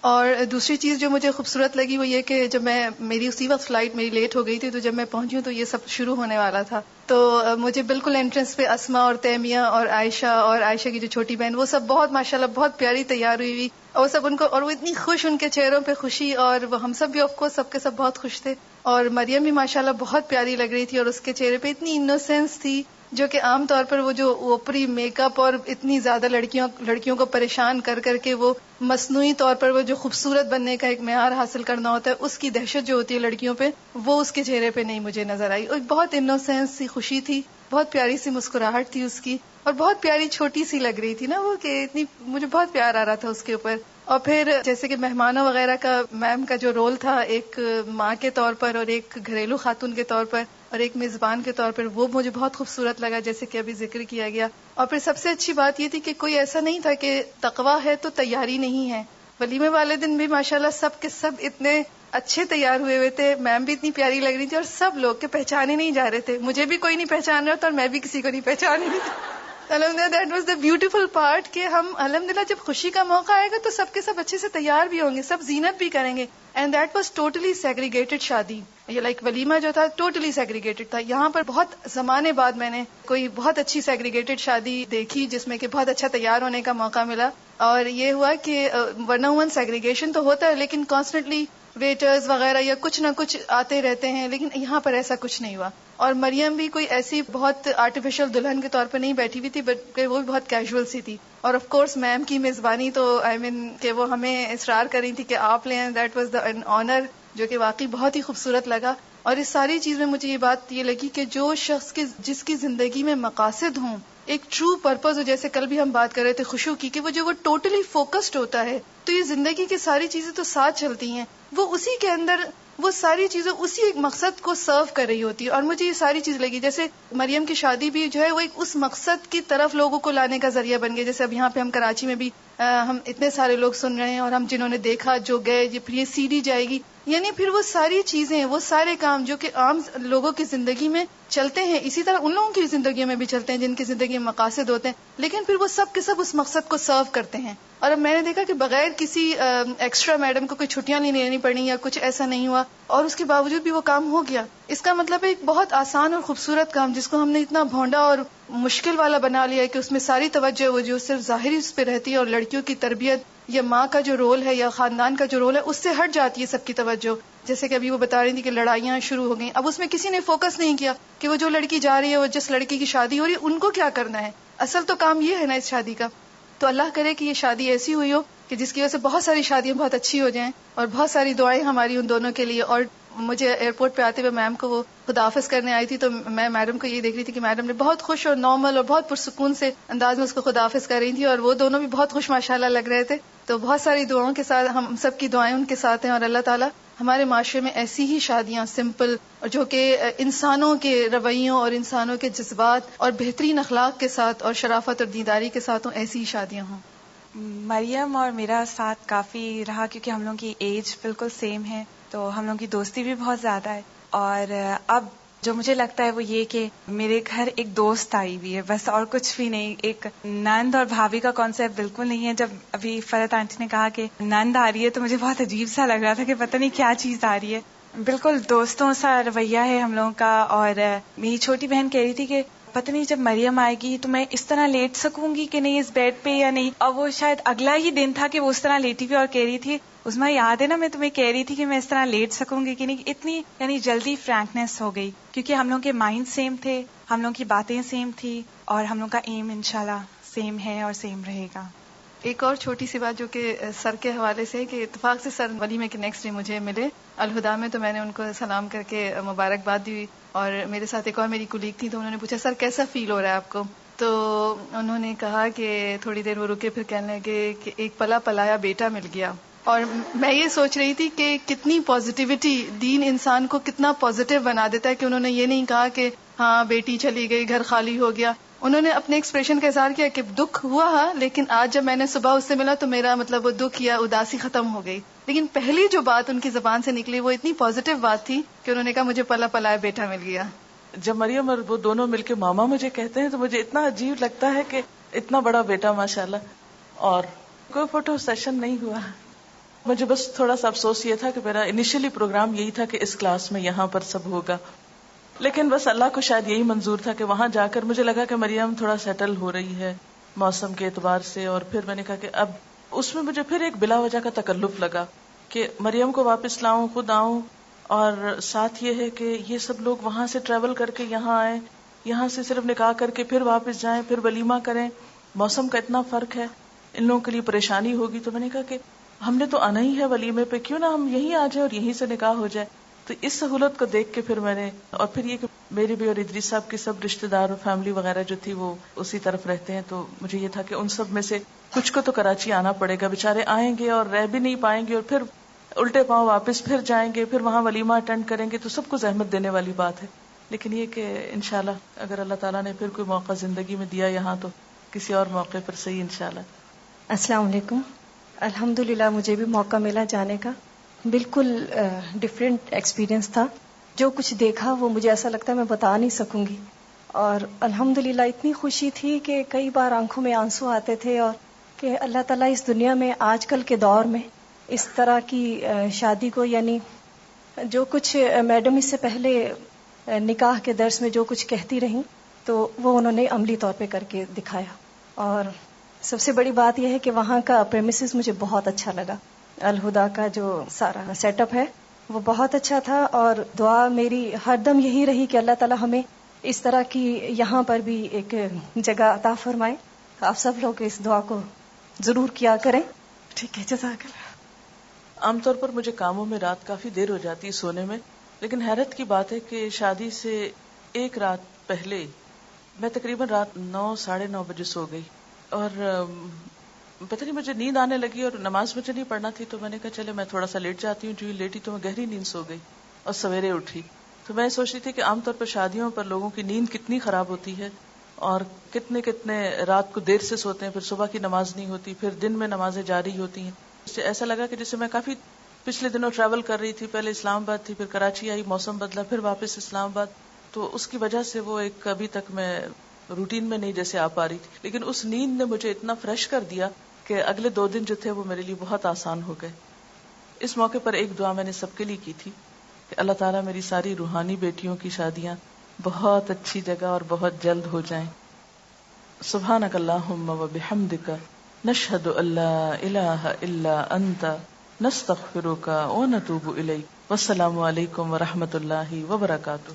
اور دوسری چیز جو مجھے خوبصورت لگی وہ یہ کہ جب میری اسی وقت فلائٹ میری لیٹ ہو گئی تھی، تو جب میں پہنچی ہوں تو یہ سب شروع ہونے والا تھا. تو مجھے بالکل انٹرنس پہ اسما اور تیمیہ اور عائشہ کی جو چھوٹی بہن، وہ سب بہت ماشاءاللہ بہت پیاری تیار ہوئی ہوئی، اور سب ان کو، اور وہ اتنی خوش، ان کے چہروں پہ خوشی، اور وہ ہم سب بھی آف کورس سب کے سب بہت خوش تھے. اور مریم بھی ماشاءاللہ بہت پیاری لگ رہی تھی، اور اس کے چہرے پہ اتنی انوسینس تھی جو کہ عام طور پر وہ جو اوپری میک اپ اور اتنی زیادہ لڑکیوں کو پریشان کر کر کے وہ مصنوعی طور پر وہ جو خوبصورت بننے کا ایک معیار حاصل کرنا ہوتا ہے، اس کی دہشت جو ہوتی ہے لڑکیوں پہ، وہ اس کے چہرے پہ نہیں مجھے نظر آئی. اور بہت انوسینس سی خوشی تھی، بہت پیاری سی مسکراہٹ تھی اس کی، اور بہت پیاری چھوٹی سی لگ رہی تھی نا وہ، کہ اتنی مجھے بہت پیار آ رہا تھا اس کے اوپر. اور پھر جیسے کہ مہمانوں وغیرہ کا میم کا جو رول تھا ایک ماں کے طور پر اور ایک گھریلو خاتون کے طور پر اور ایک میزبان کے طور پر، وہ مجھے بہت خوبصورت لگا جیسے کہ ابھی ذکر کیا گیا. اور پھر سب سے اچھی بات یہ تھی کہ کوئی ایسا نہیں تھا کہ تقویٰ ہے تو تیاری نہیں ہے. ولیمے والے دن بھی ماشاءاللہ سب کے سب اتنے اچھے تیار ہوئے تھے، میم بھی اتنی پیاری لگ رہی تھی، اور سب لوگ کے پہچانے نہیں جا رہے تھے. مجھے بھی کوئی نہیں پہچان رہا تھا اور میں بھی کسی کو نہیں پہچان رہی تھی. الحمدللہ that was the beautiful part کہ ہم الحمدللہ جب خوشی کا موقع آئے گا تو سب کے سب اچھے سے تیار بھی ہوں گے، سب زینت بھی کریں گے. And that was totally segregated شادی، یہ لائک ولیمہ جو تھا ٹوٹلی سیگریگیٹڈ تھا. یہاں پر بہت زمانے بعد میں نے کوئی بہت اچھی سیگریگیٹڈ شادی دیکھی جس میں کہ بہت اچھا تیار ہونے کا موقع ملا. اور یہ ہوا کہ ورنہ سیگریگیشن تو ہوتا ہے لیکن کانسٹنٹلی ویٹرز وغیرہ یا کچھ نہ کچھ آتے رہتے ہیں، لیکن یہاں پر ایسا کچھ نہیں ہوا. اور مریم بھی کوئی ایسی بہت آرٹیفیشل دلہن کے طور پر نہیں بیٹھی ہوئی تھی، بلکہ وہ بھی بہت کیجول سی تھی. اور آف کورس میم کی میزبانی تو کہ وہ ہمیں اصرار کر رہی تھی کہ آپ لیں، that was the an honour, جو کہ واقعی بہت ہی خوبصورت لگا. اور اس ساری چیز میں مجھے یہ بات یہ لگی کہ جو شخص جس کی زندگی میں مقاصد ہوں، ایک ٹرو پرپز ہو، جیسے کل بھی ہم بات کر رہے تھے خشوع کی، کہ وہ ٹوٹلی فوکسڈ ہوتا ہے تو یہ زندگی کی ساری چیزیں تو ساتھ چلتی ہیں. وہ اسی کے اندر وہ ساری چیزیں اسی ایک مقصد کو سرو کر رہی ہوتی ہے. اور مجھے یہ ساری چیز لگی جیسے مریم کی شادی بھی جو ہے وہ ایک اس مقصد کی طرف لوگوں کو لانے کا ذریعہ بن گیا. جیسے اب یہاں پہ ہم کراچی میں بھی ہم اتنے سارے لوگ سن رہے ہیں اور ہم جنہوں نے دیکھا جو گئے پھر یہ سی ڈی جائے گی, یعنی پھر وہ ساری چیزیں وہ سارے کام جو کہ عام لوگوں کی زندگی میں چلتے ہیں اسی طرح ان لوگوں کی زندگیوں میں بھی چلتے ہیں جن کی زندگی میں مقاصد ہوتے ہیں, لیکن پھر وہ سب کے سب اس مقصد کو سرو کرتے ہیں. اور اب میں نے دیکھا کہ بغیر کسی ایکسٹرا میڈم کو کوئی چھٹیاں نہیں لینی پڑی یا کچھ ایسا نہیں ہوا اور اس کے باوجود بھی وہ کام ہو گیا. اس کا مطلب ہے ایک بہت آسان اور خوبصورت کام جس کو ہم نے اتنا بھونڈا اور مشکل والا بنا لیا ہے کہ اس میں ساری توجہ وہ جو صرف ظاہری اس پہ رہتی ہے اور لڑکیوں کی تربیت یا ماں کا جو رول ہے یا خاندان کا جو رول ہے اس سے ہٹ جاتی ہے سب کی توجہ. جیسے کہ ابھی وہ بتا رہی تھی کہ لڑائیاں شروع ہو گئیں, اب اس میں کسی نے فوکس نہیں کیا کہ وہ جو لڑکی جا رہی ہے وہ جس لڑکی کی شادی ہو رہی ہے ان کو کیا کرنا ہے. اصل تو کام یہ ہے نا اس شادی کا. تو اللہ کرے کہ یہ شادی ایسی ہوئی ہو کہ جس کی وجہ سے بہت ساری شادیاں بہت اچھی ہو جائیں اور بہت ساری دعائیں ہماری ان دونوں کے لیے. اور مجھے ایئرپورٹ پہ آتے ہوئے میم کو وہ خداحافظ کرنے آئی تھی تو میں میڈم کو یہ دیکھ رہی تھی کہ میڈم نے بہت خوش اور نارمل اور بہت پرسکون سے انداز میں اس کو خداحافظ کر رہی تھی اور وہ دونوں بھی بہت خوش ماشاءاللہ لگ رہے تھے. تو بہت ساری دعاؤں کے ساتھ ہم سب کی دعائیں ان کے ساتھ ہیں اور اللہ تعالیٰ ہمارے معاشرے میں ایسی ہی شادیاں سمپل اور جو کہ انسانوں کے رویوں اور انسانوں کے جذبات اور بہترین اخلاق کے ساتھ اور شرافت اور دینداری کے ساتھ ہوں, ایسی ہی شادیاں ہوں. مریم اور میرا ساتھ کافی رہا کیونکہ ہم لوگوں کی ایج بالکل سیم ہے تو ہم لوگوں کی دوستی بھی بہت زیادہ ہے. اور اب جو مجھے لگتا ہے وہ یہ کہ میرے گھر ایک دوست آئی ہوئی ہے بس, اور کچھ بھی نہیں. ایک نند اور بھابھی کا کانسیپٹ بالکل نہیں ہے. جب ابھی فرحت آنٹی نے کہا کہ نند آ رہی ہے تو مجھے بہت عجیب سا لگ رہا تھا کہ پتہ نہیں کیا چیز آ رہی ہے. بالکل دوستوں سا رویہ ہے ہم لوگوں کا. اور میری چھوٹی بہن کہہ رہی تھی کہ پتہ نہیں جب مریم آئے گی تو میں اس طرح لیٹ سکوں گی کہ نہیں اس بیڈ پہ یا نہیں. اور وہ شاید اگلا ہی دن تھا کہ وہ اس طرح لیٹی ہوئی اور کہہ رہی تھی اس میں یاد ہے نا میں تمہیں کہہ رہی تھی کہ میں اس طرح لیٹ سکوں گی کہ نہیں. اتنی یعنی جلدی فرینکنیس ہو گئی کیونکہ ہم لوگوں کے مائنڈ سیم تھے, ہم لوگوں کی باتیں سیم تھی اور ہم لوگوں کا ایم انشاءاللہ سیم ہے اور سیم رہے گا. ایک اور چھوٹی سی بات جو کہ سر کے حوالے سے کہ اتفاق سے سر ولیمے کے نیکسٹ ڈے مجھے ملے الہدا میں, تو میں نے ان کو سلام کر کے مبارکباد دی. اور میرے ساتھ ایک اور میری کولیگ تھی تو انہوں نے پوچھا سر کیسا فیل ہو رہا ہے آپ کو. تو انہوں نے کہا کہ تھوڑی دیر وہ رکے پھر کہنے لگے کہ ایک پلا پلایا بیٹا مل گیا. اور میں یہ سوچ رہی تھی کہ کتنی پازیٹیوٹی, دین انسان کو کتنا پازیٹیو بنا دیتا ہے کہ انہوں نے یہ نہیں کہا کہ ہاں بیٹی چلی گئی گھر خالی ہو گیا. انہوں نے اپنے ایکسپریشن کا اظہار کیا کہ دکھ ہوا لیکن آج جب میں نے صبح اس سے ملا تو میرا مطلب وہ دکھ یا اداسی ختم ہو گئی. لیکن پہلی جو بات ان کی زبان سے نکلی وہ اتنی پازیٹیو بات تھی کہ انہوں نے کہا مجھے پلا پلایا بیٹا مل گیا. جب مریم اور وہ دونوں مل کے ماما مجھے کہتے ہیں تو مجھے اتنا عجیب لگتا ہے کہ اتنا بڑا بیٹا ماشاءاللہ. اور کوئی فوٹو سیشن نہیں ہوا. مجھے بس تھوڑا سا افسوس یہ تھا کہ میرا انیشلی پروگرام یہی تھا کہ اس کلاس میں یہاں پر سب ہوگا, لیکن بس اللہ کو شاید یہی منظور تھا کہ وہاں جا کر مجھے لگا کہ مریم تھوڑا سیٹل ہو رہی ہے موسم کے اعتبار سے. اور پھر میں نے کہا کہ اب اس میں مجھے پھر ایک بلا وجہ کا تکلف لگا کہ مریم کو واپس لاؤں, خود آؤں. اور ساتھ یہ ہے کہ یہ سب لوگ وہاں سے ٹریول کر کے یہاں آئے, یہاں سے صرف نکاح کر کے پھر واپس جائیں, پھر ولیمہ کریں. موسم کا اتنا فرق ہے, ان لوگوں کے لیے پریشانی ہوگی. تو میں نے کہا کہ ہم نے تو آنا ہی ہے ولیمے پہ, کیوں نہ ہم یہیں آ جائیں اور یہیں سے نکاح ہو جائے. تو اس سہولت کو دیکھ کے پھر میں نے, اور پھر یہ کہ میری بھی اور ادریس صاحب کی سب رشتہ دار اور فیملی وغیرہ جو تھی وہ اسی طرف رہتے ہیں, تو مجھے یہ تھا کہ ان سب میں سے کچھ کو تو کراچی آنا پڑے گا. بےچارے آئیں گے اور رہ بھی نہیں پائیں گے اور پھر الٹے پاؤں واپس پھر جائیں گے, پھر وہاں ولیمہ اٹینڈ کریں گے, تو سب کو زحمت دینے والی بات ہے. لیکن یہ کہ انشاءاللہ اگر اللہ تعالیٰ نے پھر کوئی موقع زندگی میں دیا یہاں تو کسی اور موقع پر صحیح انشاءاللہ. السلام علیکم. الحمدللہ مجھے بھی موقع ملا جانے کا. بالکل ڈفرینٹ ایکسپیرینس تھا. جو کچھ دیکھا وہ مجھے ایسا لگتا ہے میں بتا نہیں سکوں گی. اور الحمدللہ اتنی خوشی تھی کہ کئی بار آنکھوں میں آنسو آتے تھے, اور کہ اللہ تعالیٰ اس دنیا میں آج کل کے دور میں اس طرح کی شادی کو, یعنی جو کچھ میڈم اس سے پہلے نکاح کے درس میں جو کچھ کہتی رہیں تو وہ انہوں نے عملی طور پہ کر کے دکھایا. اور سب سے بڑی بات یہ ہے کہ وہاں کا پریمیسز مجھے بہت اچھا لگا. الہدا کا جو سارا سیٹ اپ ہے وہ بہت اچھا تھا. اور دعا میری ہر دم یہی رہی کہ اللہ تعالیٰ ہمیں اس طرح کی یہاں پر بھی ایک جگہ عطا فرمائے. آپ سب لوگ اس دعا کو ضرور کیا کریں. ٹھیک ہے, جزاک اللہ. عام طور پر مجھے کاموں میں رات کافی دیر ہو جاتی ہے سونے میں, لیکن حیرت کی بات ہے کہ شادی سے ایک رات پہلے میں تقریباً رات 9 ساڑھے 9 بجے سو گئی. اور پتہ نہیں مجھے نیند آنے لگی اور نماز مجھے نہیں پڑھنا تھی، تو میں نے کہا چلے میں تھوڑا سا لیٹ جاتی ہوں. جو ہی لیٹی تو میں گہری نیند سو گئی اور سویرے اٹھی. تو میں سوچ رہی تھی کہ عام طور پر شادیوں پر لوگوں کی نیند کتنی خراب ہوتی ہے اور کتنے رات کو دیر سے سوتے ہیں، پھر صبح کی نماز نہیں ہوتی، پھر دن میں نمازیں جاری ہوتی ہیں. اس سے ایسا لگا کہ جیسے میں کافی پچھلے دنوں ٹریول کر رہی تھی، پہلے اسلام آباد تھی، پھر کراچی آئی، موسم بدلا، پھر واپس اسلام آباد. تو اس کی وجہ سے وہ ایک ابھی تک میں روٹین میں نہیں جیسے آ پا رہی تھی. لیکن اس نیند نے مجھے اتنا فریش کر دیا کہ اگلے 2 دن جو تھے وہ میرے لیے بہت آسان ہو گئے. اس موقع پر ایک دعا میں نے سب کے لیے کی تھی کہ اللہ تعالیٰ میری ساری روحانی بیٹیوں کی شادیاں بہت اچھی جگہ اور بہت جلد ہو جائیں. سبحانک اللہم و بحمدک نشہد ان لا الہ الا انت نستغفرک و نتوب الیک. والسلام علیکم و رحمۃ اللہ وبرکاتہ.